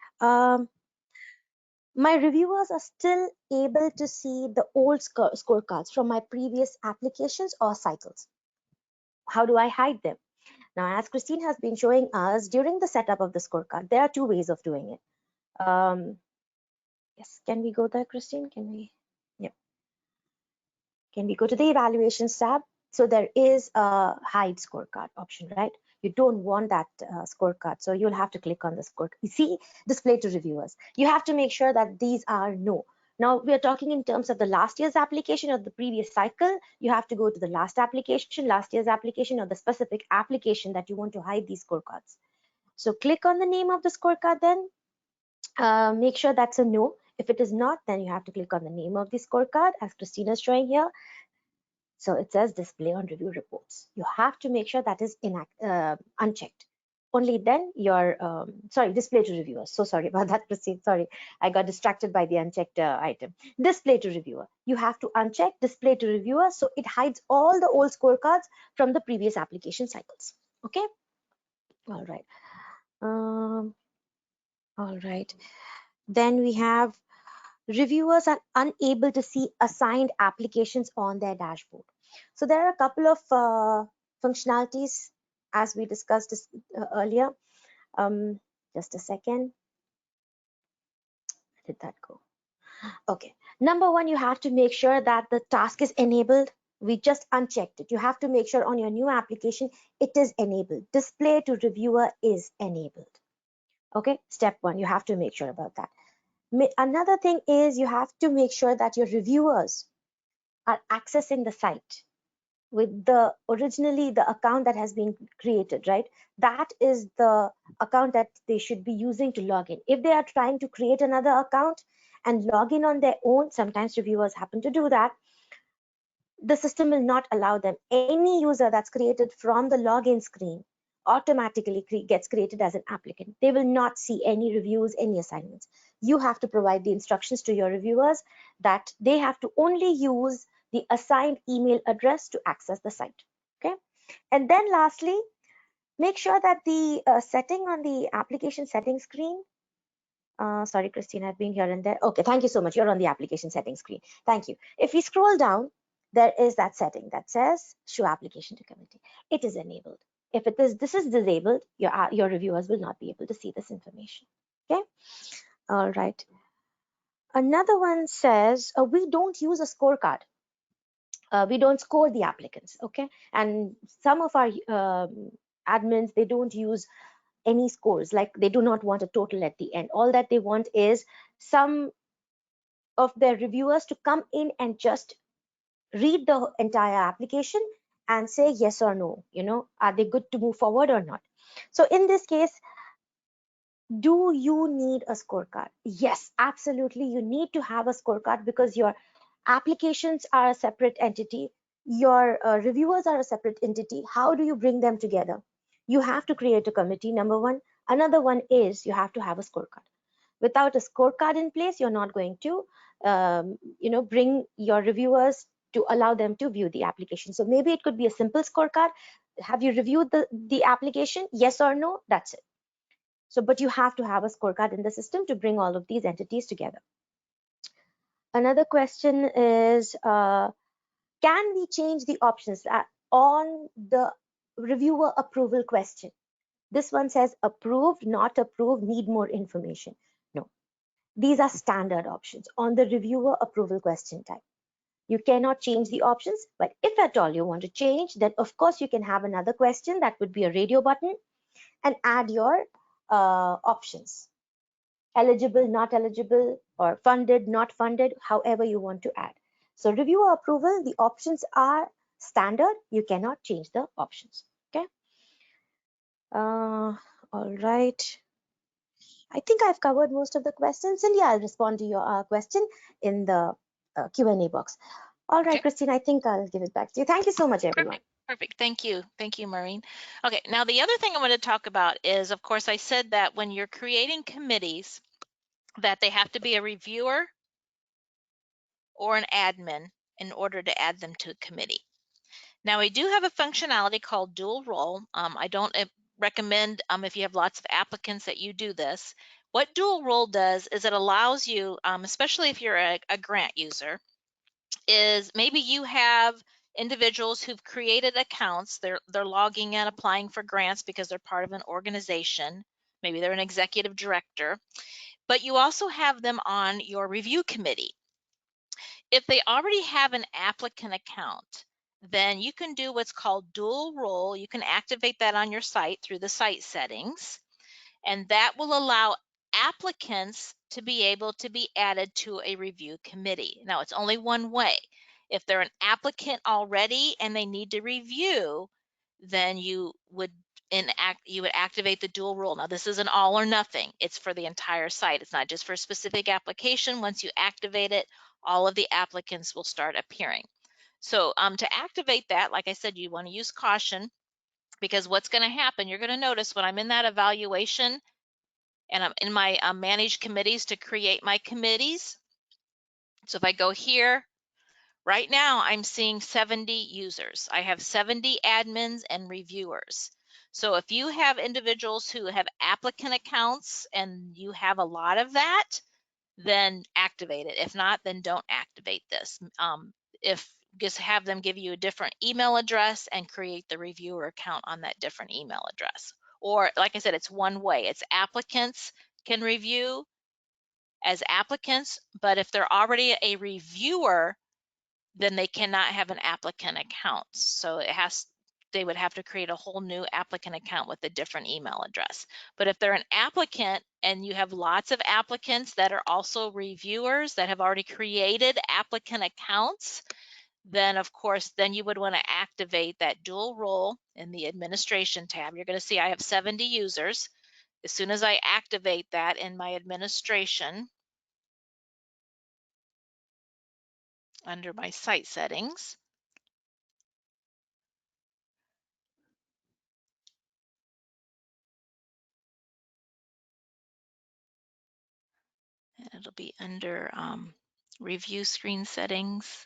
My reviewers are still able to see the old scorecards from my previous applications or cycles. How do I hide them? Now, as Christine has been showing us during the setup of the scorecard, there are two ways of doing it. Yes, can we go there, Christine? Can we? Yep. Can we go to the evaluations tab? So there is a hide scorecard option, right? You don't want that scorecard, so you'll have to click on the scorecard. You see, display to reviewers. You have to make sure that these are no. Now we are talking in terms of the last year's application or the previous cycle. You have to go to the last application, last year's application, or the specific application that you want to hide these scorecards. So click on the name of the scorecard, then make sure that's a no. If it is not, then you have to click on the name of the scorecard as Christina is showing here. So it says display on review reports. You have to make sure that is unchecked. Only then your, sorry, display to reviewers. So sorry about that, Christine. Sorry, I got distracted by the unchecked item. Display to reviewer. You have to uncheck display to reviewer. So it hides all the old scorecards from the previous application cycles. Okay. All right. All right. Then we have reviewers are unable to see assigned applications on their dashboard. So there are a couple of functionalities as we discussed this, earlier. Just a second. Where did that go? Okay. Number one, you have to make sure that the task is enabled. We just unchecked it. You have to make sure on your new application it is enabled. Display to reviewer is enabled. Okay. Step one, you have to make sure about that. Another thing is you have to make sure that your reviewers are accessing the site with the originally the account that has been created, right? That is the account that they should be using to log in. If they are trying to create another account and log in on their own, sometimes reviewers happen to do that, the system will not allow them. Any user that's created from the login screen automatically gets created as an applicant. They will not see any reviews, any assignments. You have to provide the instructions to your reviewers that they have to only use the assigned email address to access the site. Okay. And then lastly, make sure that the setting on the application settings screen, sorry, Christine, I've been here and there. Okay, thank you so much. You're on the application settings screen. Thank you. If we scroll down, there is that setting that says show application to committee. It is enabled. If it is, this is disabled, your reviewers will not be able to see this information. Okay. All right. Another one says, we don't use a scorecard. We don't score the applicants, okay? And some of our admins, they don't use any scores, like they do not want a total at the end. All that they want is some of their reviewers to come in and just read the entire application and say yes or no, are they good to move forward or not? So in this case, do you need a scorecard? Yes, absolutely. You need to have a scorecard because your applications are a separate entity. Your reviewers are a separate entity. How do you bring them together? You have to create a committee, number one. Another one is you have to have a scorecard. Without a scorecard in place, you're not going to, bring your reviewers to allow them to view the application. So maybe it could be a simple scorecard. Have you reviewed the application? Yes or no? That's it. So, but you have to have a scorecard in the system to bring all of these entities together. Another question is, can we change the options on the reviewer approval question? This one says approved, not approved, need more information. No, these are standard options on the reviewer approval question type. You cannot change the options, but if at all you want to change, then of course you can have another question that would be a radio button and add your options. Eligible, not eligible, or funded, not funded, however you want to add. So reviewer approval, the options are standard. You cannot change the options. Okay. All right. I think I've covered most of the questions, and yeah, I'll respond to your question in the Q&A box. All right, Okay. Christine, I think I'll give it back to you. Thank you so much, everyone. Perfect. Thank you. Thank you, Maureen. Okay, now the other thing I want to talk about is, of course, I said that when you're creating committees, that they have to be a reviewer or an admin in order to add them to a committee. Now, we do have a functionality called dual role. I don't recommend if you have lots of applicants that you do this. What dual role does is it allows you, especially if you're a grant user, is maybe you have individuals who've created accounts. They're logging in, applying for grants because they're part of an organization. Maybe they're an executive director, but you also have them on your review committee. If they already have an applicant account, then you can do what's called dual role. You can activate that on your site through the site settings, and that will allow applicants to be able to be added to a review committee. Now, it's only one way. If they're an applicant already and they need to review, then you would activate the dual role. Now, this is an all or nothing. It's for the entire site. It's not just for a specific application. Once you activate it, all of the applicants will start appearing. So to activate that, like I said, you want to use caution, because what's going to happen, you're going to notice when I'm in that evaluation and I'm in my manage committees to create my committees. So if I go here, right now I'm seeing 70 users. I have 70 admins and reviewers. So if you have individuals who have applicant accounts and you have a lot of that, then activate it. If not, then don't activate this. If just have them give you a different email address and create the reviewer account on that different email address. Or like I said, it's one way. It's applicants can review as applicants, but if they're already a reviewer, then they cannot have an applicant account. So they would have to create a whole new applicant account with a different email address. But if they're an applicant and you have lots of applicants that are also reviewers that have already created applicant accounts, then of course, then you would want to activate that dual role in the administration tab. You're going to see I have 70 users. As soon as I activate that in my administration, under my site settings, and it'll be under review screen settings.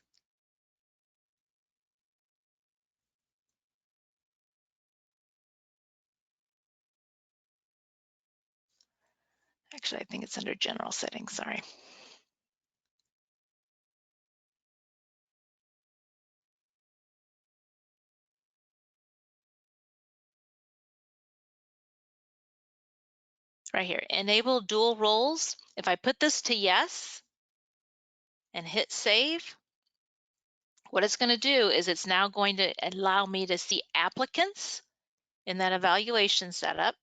Actually, I think it's under general settings, sorry. Right here, enable dual roles. If I put this to yes, and hit save, what it's going to do is it's now going to allow me to see applicants in that evaluation setup.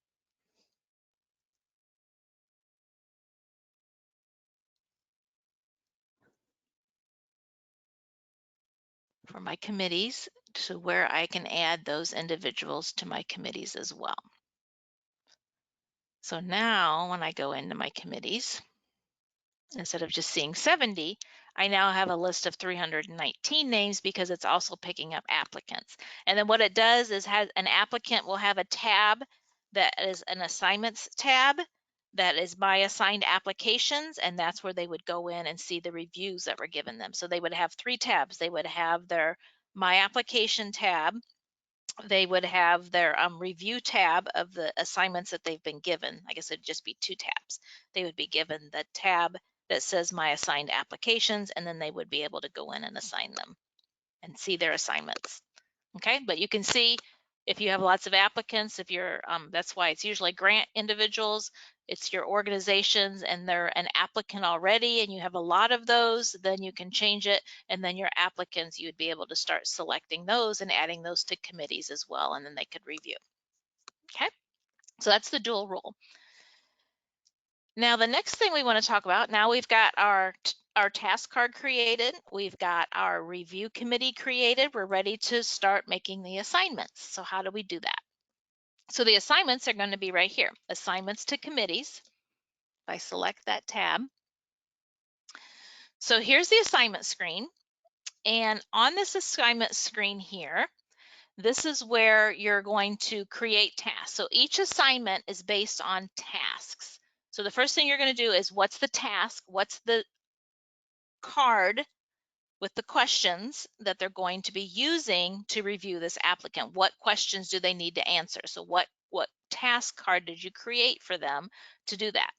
For my committees, to where I can add those individuals to my committees as well. So now when I go into my committees, instead of just seeing 70, I now have a list of 319 names because it's also picking up applicants. And then what it does is an applicant will have a tab that is an assignments tab that is my assigned applications, and that's where they would go in and see the reviews that were given them. So they would have 3 tabs. They would have their my application tab, they would have their review tab of the assignments that they've been given. I guess it'd just be 2 tabs. They would be given the tab that says my assigned applications, and then they would be able to go in and assign them and see their assignments. Okay, but you can see if you have lots of applicants, if you're, that's why it's usually grant individuals, it's your organizations and they're an applicant already and you have a lot of those, then you can change it. And then your applicants, you would be able to start selecting those and adding those to committees as well, and then they could review. Okay, so that's the dual role. Now, the next thing we want to talk about, now we've got our task card created, we've got our review committee created, we're ready to start making the assignments. So how do we do that? So the assignments are going to be right here, assignments to committees. If I select that tab. So here's the assignment screen. And on this assignment screen here, this is where you're going to create tasks. So each assignment is based on tasks. So the first thing you're going to do is what's the task? What's the card with the questions that they're going to be using to review this applicant? What questions do they need to answer? So what task card did you create for them to do that?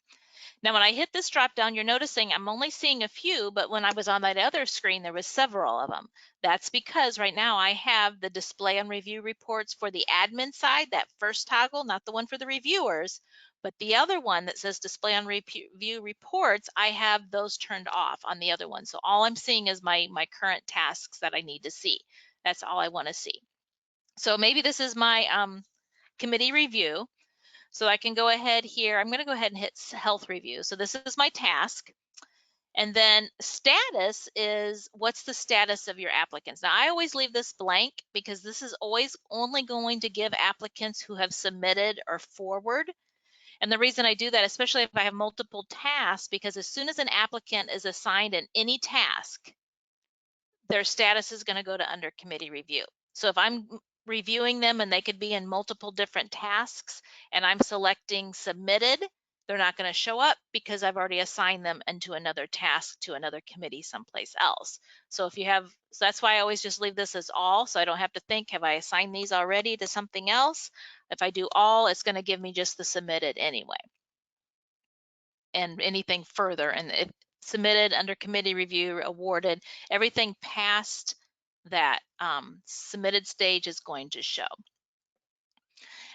Now, when I hit this drop down, you're noticing I'm only seeing a few, but when I was on that other screen, there was several of them. That's because right now I have the display on review reports for the admin side, that first toggle, not the one for the reviewers, but the other one that says display on review reports, I have those turned off on the other one. So all I'm seeing is my current tasks that I need to see. That's all I want to see. So maybe this is my committee review. So I can go ahead here. I'm going to go ahead and hit health review. So this is my task. And then status is what's the status of your applicants. Now I always leave this blank because this is always only going to give applicants who have submitted or forward. And the reason I do that, especially if I have multiple tasks, because as soon as an applicant is assigned in any task, their status is going to go to under committee review. So if I'm reviewing them and they could be in multiple different tasks and I'm selecting submitted, they're not going to show up because I've already assigned them into another task to another committee someplace else. So if you have, so that's why I always just leave this as all, so I don't have to think, have I assigned these already to something else? If I do all, it's going to give me just the submitted anyway. And anything further, and if submitted, under committee review, awarded, everything past that submitted stage is going to show.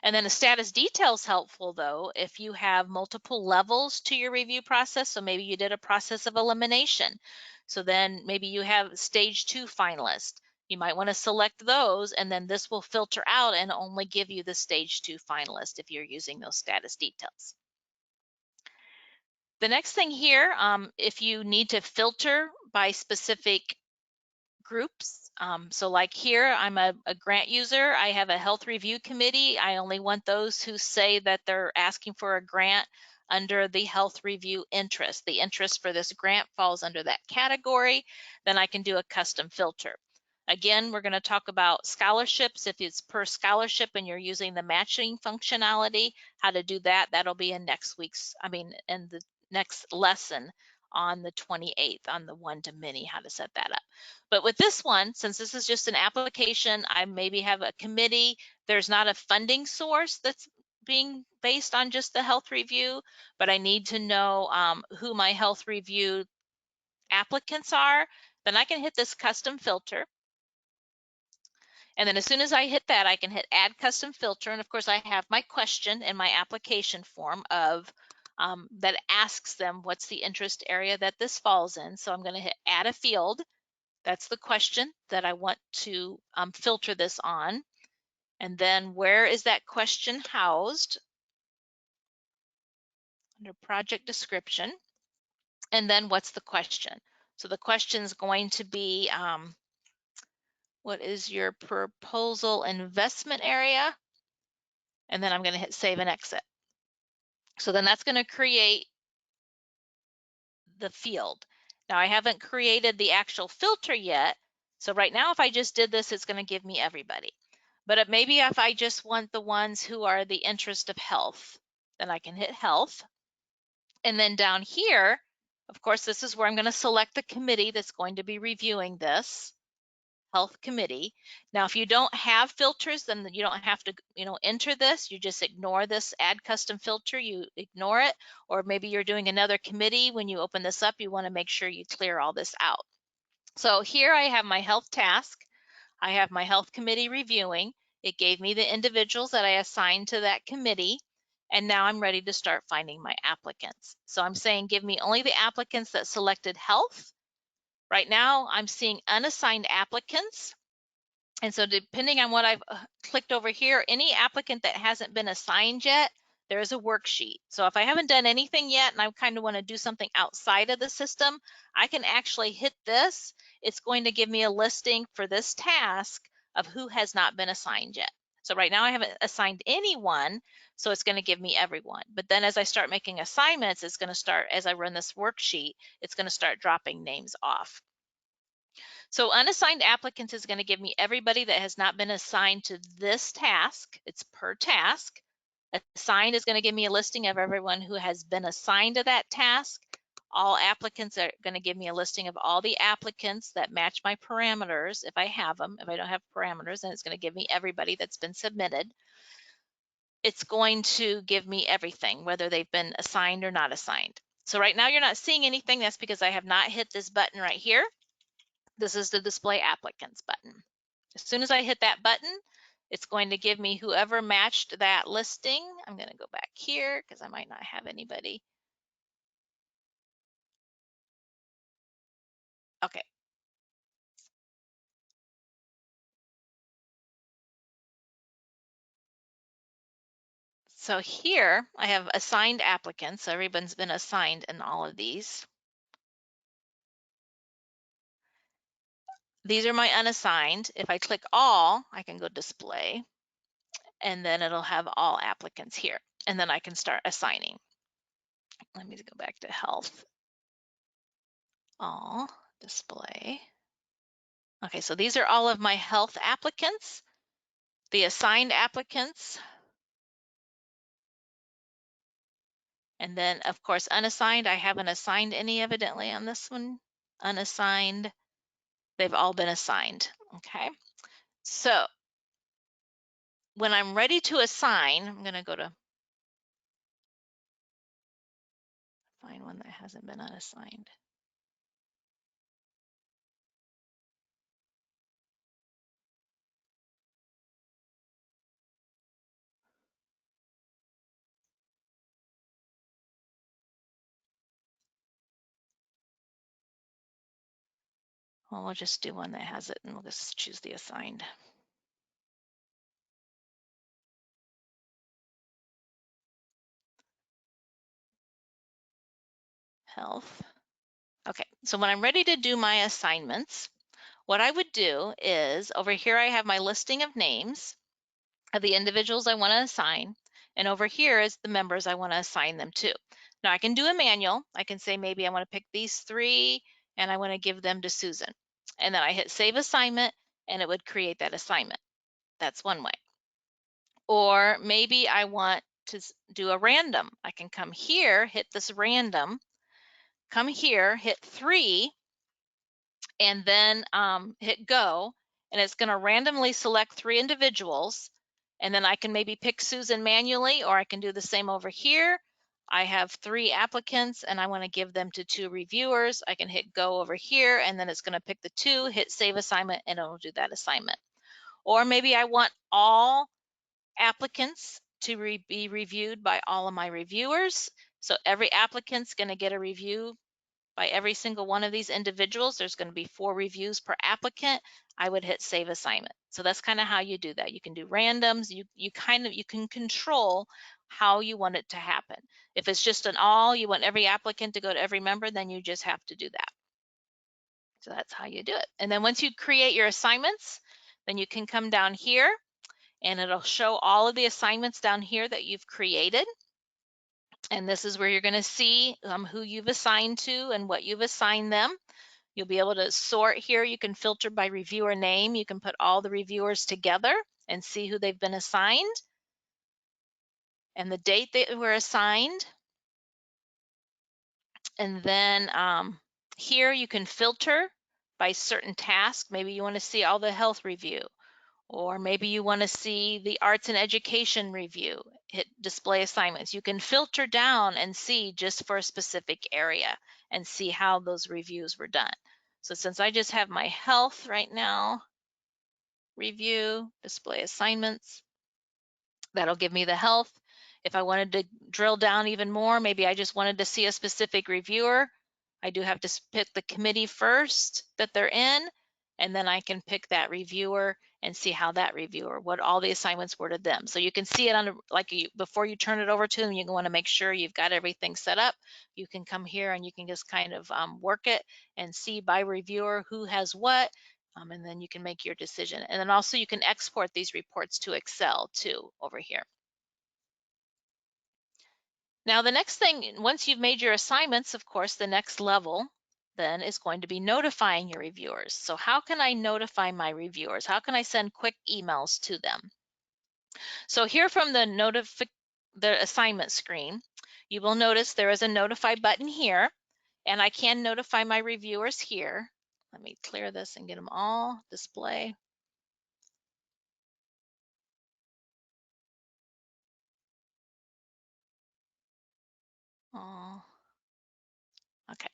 And then the status details helpful though if you have multiple levels to your review process. So maybe you did a process of elimination. So then maybe you have stage 2 finalists. You might want to select those, and then this will filter out and only give you the stage 2 finalist if you're using those status details. The next thing here, if you need to filter by specific groups, so like here, I'm a grant user, I have a health review committee, I only want those who say that they're asking for a grant under the health review interest. The interest for this grant falls under that category, then I can do a custom filter. Again, we're going to talk about scholarships. If it's per scholarship and you're using the matching functionality, how to do that, that'll be in next week's, in the next lesson on the 28th on the one-to-many, how to set that up. But with this one, since this is just an application, I maybe have a committee, there's not a funding source that's being based on just the health review, but I need to know who my health review applicants are, then I can hit this custom filter. And then as soon as I hit that, I can hit add custom filter. And of course I have my question in my application form of that asks them what's the interest area that this falls in. So I'm going to hit add a field. That's the question that I want to filter this on. And then where is that question housed? Under project description. And then what's the question? So the question is going to be, what is your proposal investment area? And then I'm going to hit save and exit. So then that's going to create the field. Now I haven't created the actual filter yet. So right now, if I just did this, it's going to give me everybody. But maybe if I just want the ones who are the interest of health, then I can hit health. And then down here, of course, this is where I'm going to select the committee that's going to be reviewing this. Health committee. Now, if you don't have filters, then you don't have to, enter this. You just ignore this add custom filter, you ignore it. Or maybe you're doing another committee. When you open this up, you want to make sure you clear all this out. So here I have my health task. I have my health committee reviewing. It gave me the individuals that I assigned to that committee. And now I'm ready to start finding my applicants. So I'm saying give me only the applicants that selected health. Right now, I'm seeing unassigned applicants. And so depending on what I've clicked over here, any applicant that hasn't been assigned yet, there is a worksheet. So if I haven't done anything yet and I kind of want to do something outside of the system, I can actually hit this. It's going to give me a listing for this task of who has not been assigned yet. So right now I haven't assigned anyone, so it's going to give me everyone. But then as I start making assignments, it's going to start, as I run this worksheet, it's going to start dropping names off. So unassigned applicants is going to give me everybody that has not been assigned to this task. It's per task. Assigned is going to give me a listing of everyone who has been assigned to that task. All applicants are going to give me a listing of all the applicants that match my parameters if I have them. If I don't have parameters, then it's going to give me everybody that's been submitted. It's going to give me everything, whether they've been assigned or not assigned. So right now you're not seeing anything. That's because I have not hit this button right here. This is the display applicants button. As soon as I hit that button, it's going to give me whoever matched that listing. I'm going to go back here because I might not have anybody. Okay. So here I have assigned applicants. So everyone's been assigned in all of these. These are my unassigned. If I click all, I can go display, and then it'll have all applicants here. And then I can start assigning. Let me go back to health. All, display. Okay, so these are all of my health applicants, the assigned applicants, and then of course unassigned. I haven't assigned any evidently on this one. Unassigned, they've all been assigned. Okay, so when I'm ready to assign, I'm going to go to find one that hasn't been unassigned. Well, we'll just do one that has it, and we'll just choose the assigned. Health. Okay, so when I'm ready to do my assignments, what I would do is over here I have my listing of names of the individuals I want to assign, and over here is the members I want to assign them to. Now I can do a manual. I can say maybe I want to pick these 3 and I want to give them to Susan. And then I hit save assignment and it would create that assignment. That's one way. Or maybe I want to do a random. I can come here, hit this random, come here, hit 3, and then hit go, and it's going to randomly select 3 individuals, and then I can maybe pick Susan manually, or I can do the same over here. I have 3 applicants and I want to give them to 2 reviewers. I can hit go over here, and then it's going to pick the 2, hit save assignment, and it'll do that assignment. Or maybe I want all applicants to be reviewed by all of my reviewers. So every applicant's going to get a review by every single one of these individuals. There's going to be 4 reviews per applicant. I would hit save assignment. So that's kind of how you do that. You can do randoms. You can control how you want it to happen. If it's just an all, you want every applicant to go to every member, then you just have to do that. So that's how you do it. And then once you create your assignments, then you can come down here and it'll show all of the assignments down here that you've created. And this is where you're going to see who you've assigned to and what you've assigned them. You'll be able to sort here. You can filter by reviewer name. You can put all the reviewers together and see who they've been assigned and the date they were assigned. And then here you can filter by certain tasks. Maybe you want to see all the health review, or maybe you want to see the arts and education review. Hit display assignments. You can filter down and see just for a specific area and see how those reviews were done. So since I just have my health right now, review, display assignments, that'll give me the health. If I wanted to drill down even more, maybe I just wanted to see a specific reviewer, I do have to pick the committee first that they're in, and then I can pick that reviewer and see how that reviewer, what all the assignments were to them. So you can see it on before you turn it over to them, you want to make sure you've got everything set up. You can come here and you can just kind of work it and see by reviewer who has what, and then you can make your decision. And then also you can export these reports to Excel too over here. Now the next thing, once you've made your assignments, of course, the next level then is going to be notifying your reviewers. So how can I notify my reviewers? How can I send quick emails to them? So here from the assignment screen, you will notice there is a notify button here, and I can notify my reviewers here. Let me clear this and get them all display. Oh, okay.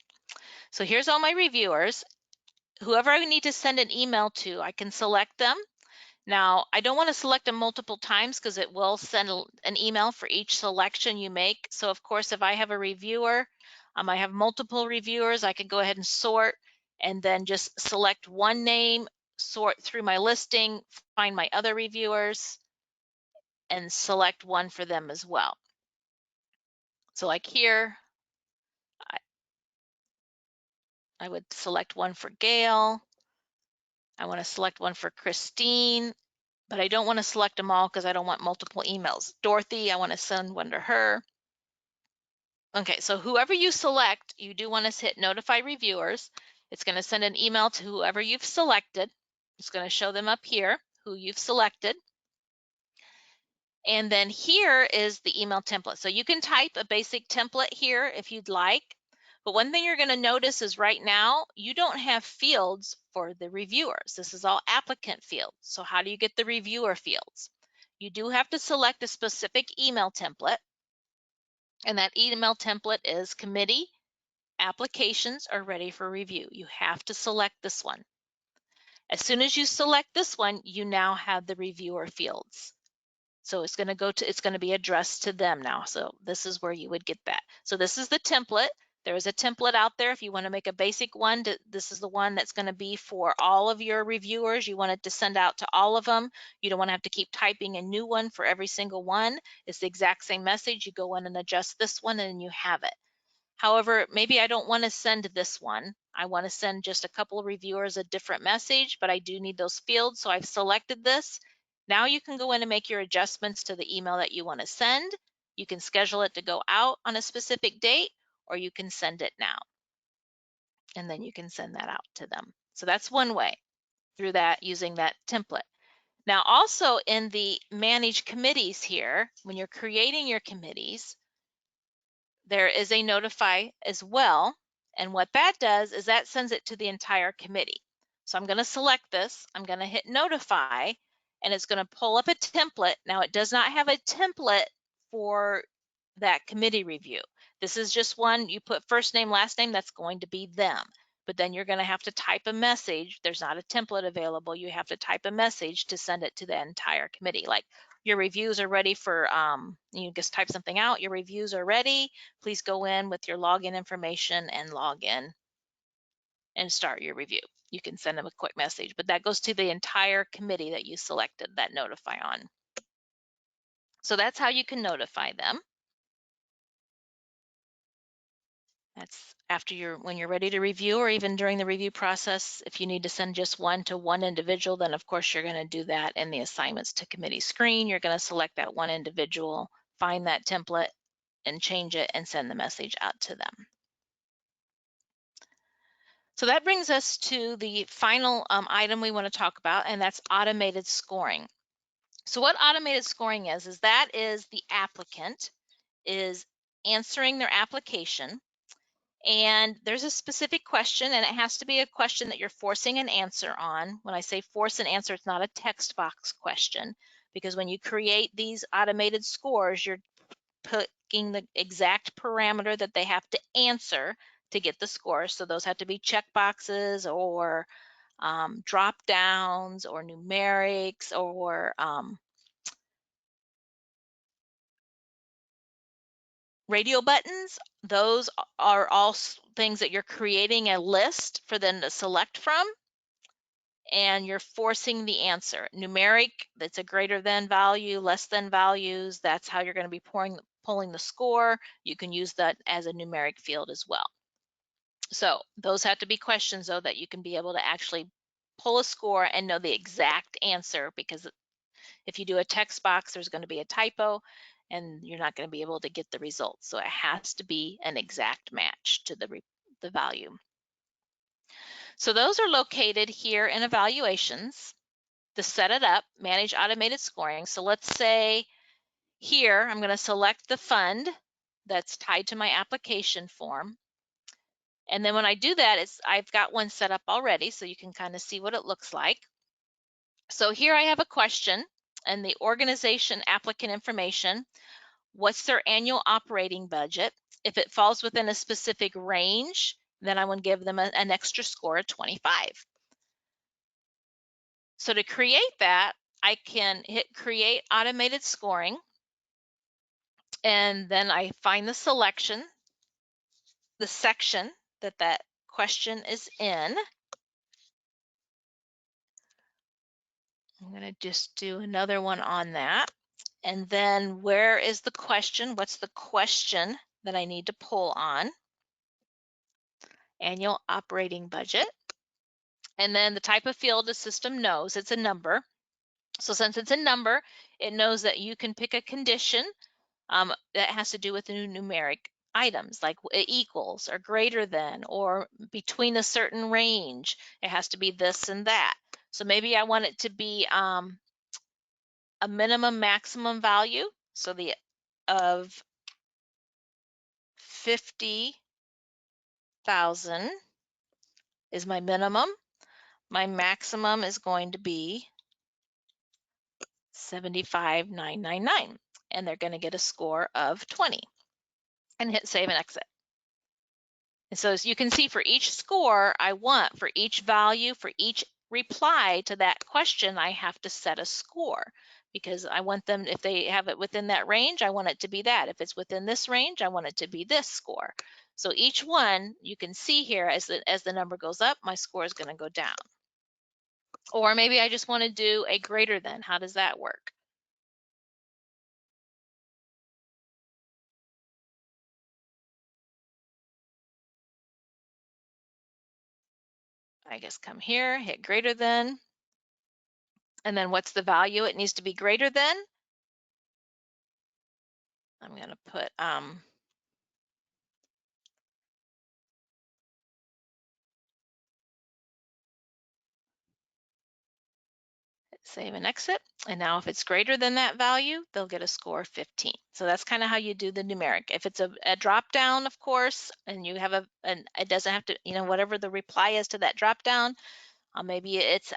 So here's all my reviewers. Whoever I need to send an email to, I can select them. Now, I don't want to select them multiple times because it will send an email for each selection you make. So of course, if I have a reviewer, I have multiple reviewers, I can go ahead and sort and then just select one name, sort through my listing, find my other reviewers, and select one for them as well. So like here, I would select one for Gail. I want to select one for Christine, but I don't want to select them all because I don't want multiple emails. Dorothy, I want to send one to her. Okay, so whoever you select, you do want to hit notify reviewers. It's going to send an email to whoever you've selected. It's going to show them up here who you've selected. And then here is the email template. So you can type a basic template here if you'd like. But one thing you're going to notice is right now, you don't have fields for the reviewers. This is all applicant fields. So how do you get the reviewer fields? You do have to select a specific email template. And that email template is committee applications are ready for review. You have to select this one. As soon as you select this one, you now have the reviewer fields. So it's going to be addressed to them now. So this is where you would get that. So this is the template. There is a template out there if you want to make a basic one. This is the one that's going to be for all of your reviewers. You want it to send out to all of them. You don't want to have to keep typing a new one for every single one. It's the exact same message. You go in and adjust this one and you have it. However, maybe I don't want to send this one. I want to send just a couple of reviewers a different message, but I do need those fields. So I've selected this. Now you can go in and make your adjustments to the email that you want to send. You can schedule it to go out on a specific date, or you can send it now. And then you can send that out to them. So that's one way through that, using that template. Now also in the manage committees here, when you're creating your committees, there is a notify as well. And what that does is that sends it to the entire committee. So I'm going to select this. I'm going to hit notify, and it's going to pull up a template. Now it does not have a template for that committee review. This is just one, you put first name, last name, that's going to be them. but then you're going to have to type a message. There's not a template available. You have to type a message to send it to the entire committee. Like, your reviews are ready for, you just type something out, your reviews are ready. Please go in with your login information and log in and start your review. You can send them a quick message, but that goes to the entire committee that you selected that notify on. So that's how you can notify them. That's after when you're ready to review, or even during the review process. If you need to send just one to one individual, then of course you're going to do that in the assignments to committee screen. You're going to select that one individual, find that template and change it and send the message out to them. So that brings us to the final item we want to talk about, and that's automated scoring. So what automated scoring is that is the applicant is answering their application, and there's a specific question, and it has to be a question that you're forcing an answer on. When I say force an answer, it's not a text box question, because when you create these automated scores, you're picking the exact parameter that they have to answer to get the score. So those have to be check boxes or drop downs or numerics or radio buttons. Those are all things that you're creating a list for them to select from, and you're forcing the answer. Numeric, that's a greater than value, less than values. That's how you're going to be pulling the score. You can use that as a numeric field as well. So those have to be questions, though, that you can be able to actually pull a score and know the exact answer, because if you do a text box, there's going to be a typo and you're not going to be able to get the results. So it has to be an exact match to the value. So those are located here in evaluations. To set it up, manage automated scoring. So let's say here, I'm going to select the fund that's tied to my application form. And then when I do that, I've got one set up already, so you can kind of see what it looks like. So here I have a question, and the organization applicant information. What's their annual operating budget? If it falls within a specific range, then I would give them an extra score of 25. So to create that, I can hit create automated scoring, and then I find the selection, the section that question is in. I'm going to just do another one on that. And then where is the question? What's the question that I need to pull on? Annual operating budget. And then the type of field the system knows, it's a number. So since it's a number, it knows that you can pick a condition that has to do with the numeric items, like equals or greater than or between a certain range. It has to be this and that. So maybe I want it to be a minimum maximum value. So the of 50,000 is my minimum. My maximum is going to be 75,999, and they're going to get a score of 20, and hit save and exit. And so as you can see, for each score I want, for each value, for each reply to that question, I have to set a score, because I want them, if they have it within that range, I want it to be that. If it's within this range, I want it to be this score. So each one, you can see here, as the number goes up, my score is going to go down. Or maybe I just want to do a greater than. How does that work? I just come here, hit greater than, and then what's the value it needs to be greater than? I'm going to put save and exit. And now if it's greater than that value, they'll get a score of 15. So that's kind of how you do the numeric. If it's a drop down, of course, and you have it doesn't have to, whatever the reply is to that drop down, maybe it's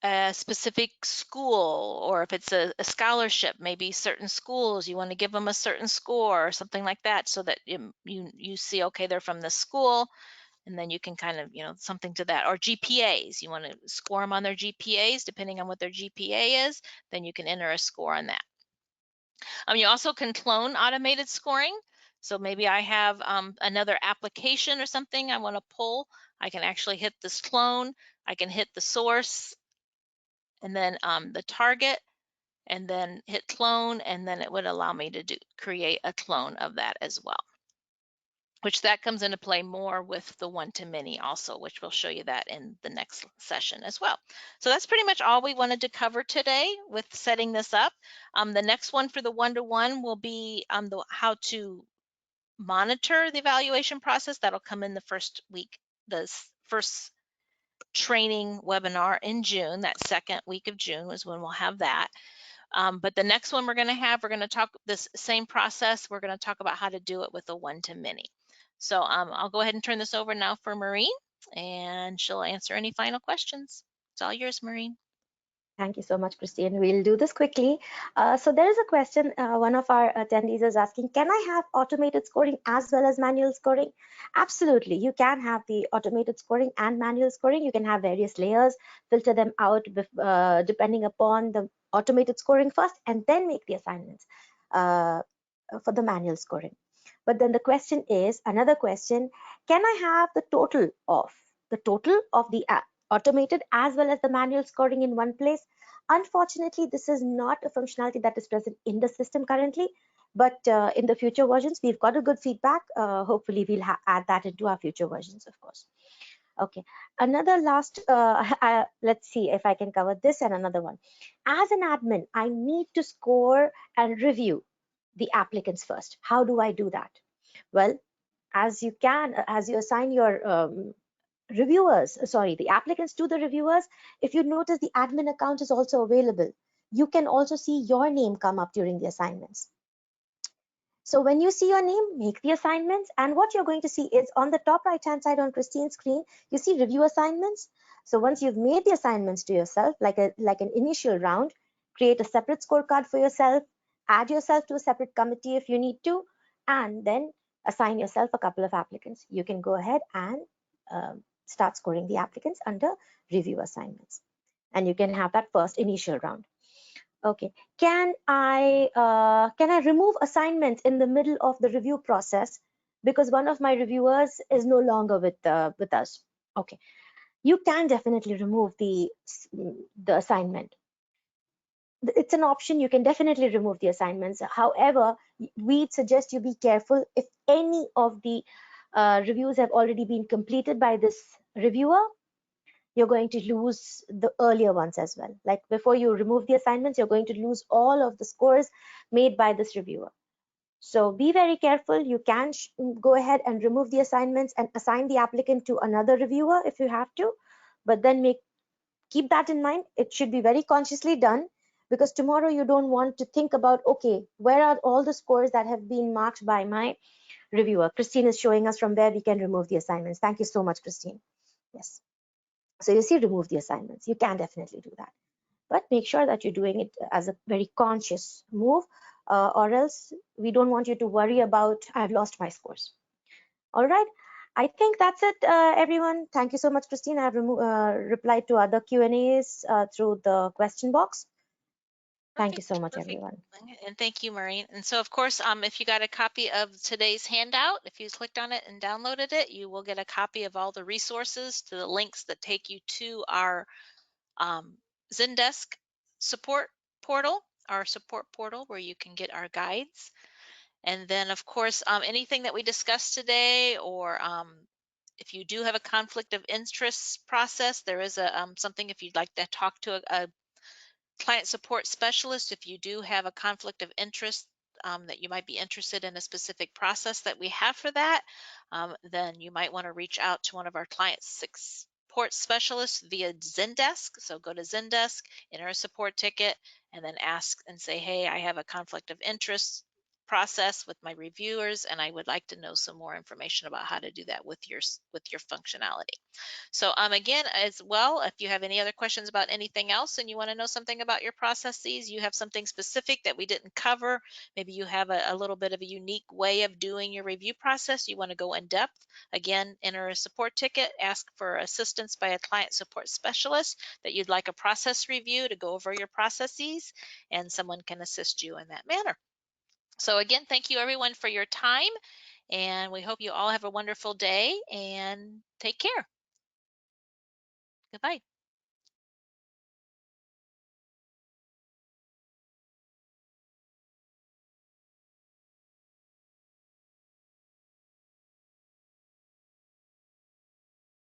a specific school, or if it's a scholarship, maybe certain schools, you want to give them a certain score or something like that, so that you see, okay, they're from this school, and then you can kind of, something to that. Or GPAs, you want to score them on their GPAs, depending on what their GPA is, then you can enter a score on that. You also can clone automated scoring. So maybe I have another application or something I want to pull. I can actually hit this clone. I can hit the source and then the target, and then hit clone, and then it would allow me to create a clone of that as well, which that comes into play more with the one-to-many also, which we'll show you that in the next session as well. So that's pretty much all we wanted to cover today with setting this up. The next one for the one-to-one will be how to monitor the evaluation process. That'll come in the first week, the first training webinar in June. That second week of June is when we'll have that. But the next one we're going to talk this same process. We're going to talk about how to do it with a one-to-many. So I'll go ahead and turn this over now for Maureen, and she'll answer any final questions. It's all yours, Maureen. Thank you so much, Christine. We'll do this quickly. So there is a question, one of our attendees is asking, can I have automated scoring as well as manual scoring? Absolutely, you can have the automated scoring and manual scoring. You can have various layers, filter them out depending upon the automated scoring first, and then make the assignments for the manual scoring. But then the question is, another question, can I have the total of the automated as well as the manual scoring in one place? Unfortunately, this is not a functionality that is present in the system currently, but in the future versions, we've got a good feedback. Hopefully, we'll add that into our future versions, of course. Okay, another last, let's see if I can cover this and another one. As an admin, I need to score and review the applicants first. How do I do that? Well, as you assign your the applicants to the reviewers, if you notice the admin account is also available, you can also see your name come up during the assignments. So when you see your name, make the assignments, and what you're going to see is on the top right hand side on Christine's screen, you see review assignments. So once you've made the assignments to yourself, like an initial round, create a separate scorecard for yourself, add yourself to a separate committee if you need to, and then assign yourself a couple of applicants. You can go ahead and start scoring the applicants under review assignments, and you can have that first initial round. Okay, can I remove assignments in the middle of the review process because one of my reviewers is no longer with us? Okay, you can definitely remove the assignment. It's an option. You can definitely remove the assignments. However, we suggest you be careful if any of the reviews have already been completed by this reviewer. You're going to lose the earlier ones as well. Like before you remove the assignments, you're going to lose all of the scores made by this reviewer. So be very careful. You can go ahead and remove the assignments and assign the applicant to another reviewer if you have to, but then keep that in mind. It should be very consciously done, because tomorrow you don't want to think about, okay, where are all the scores that have been marked by my reviewer? Christine is showing us from where we can remove the assignments. Thank you so much, Christine. Yes. So you see, remove the assignments. You can definitely do that, but make sure that you're doing it as a very conscious move, or else we don't want you to worry about, I've lost my scores. All right. I think that's it, everyone. Thank you so much, Christine. I've replied to other Q&As through the question box. Thank you so much, everyone. And thank you, Maureen. And so, of course, if you got a copy of today's handout, if you clicked on it and downloaded it, you will get a copy of all the resources, to the links that take you to our Zendesk support portal, our support portal, where you can get our guides. And then, of course, anything that we discussed today, or if you do have a conflict of interest process, there is a something, if you'd like to talk to a client support specialist, if you do have a conflict of interest, that you might be interested in a specific process that we have for that, then you might want to reach out to one of our client support specialists via Zendesk. So go to Zendesk, enter a support ticket, and then ask and say, hey, I have a conflict of interest. process with my reviewers, and I would like to know some more information about how to do that with your functionality. So again, as well, if you have any other questions about anything else and you want to know something about your processes, you have something specific that we didn't cover, maybe you have a little bit of a unique way of doing your review process, you want to go in depth, again, enter a support ticket, ask for assistance by a client support specialist that you'd like a process review to go over your processes, and someone can assist you in that manner. So again, thank you everyone for your time, and we hope you all have a wonderful day and take care. Goodbye.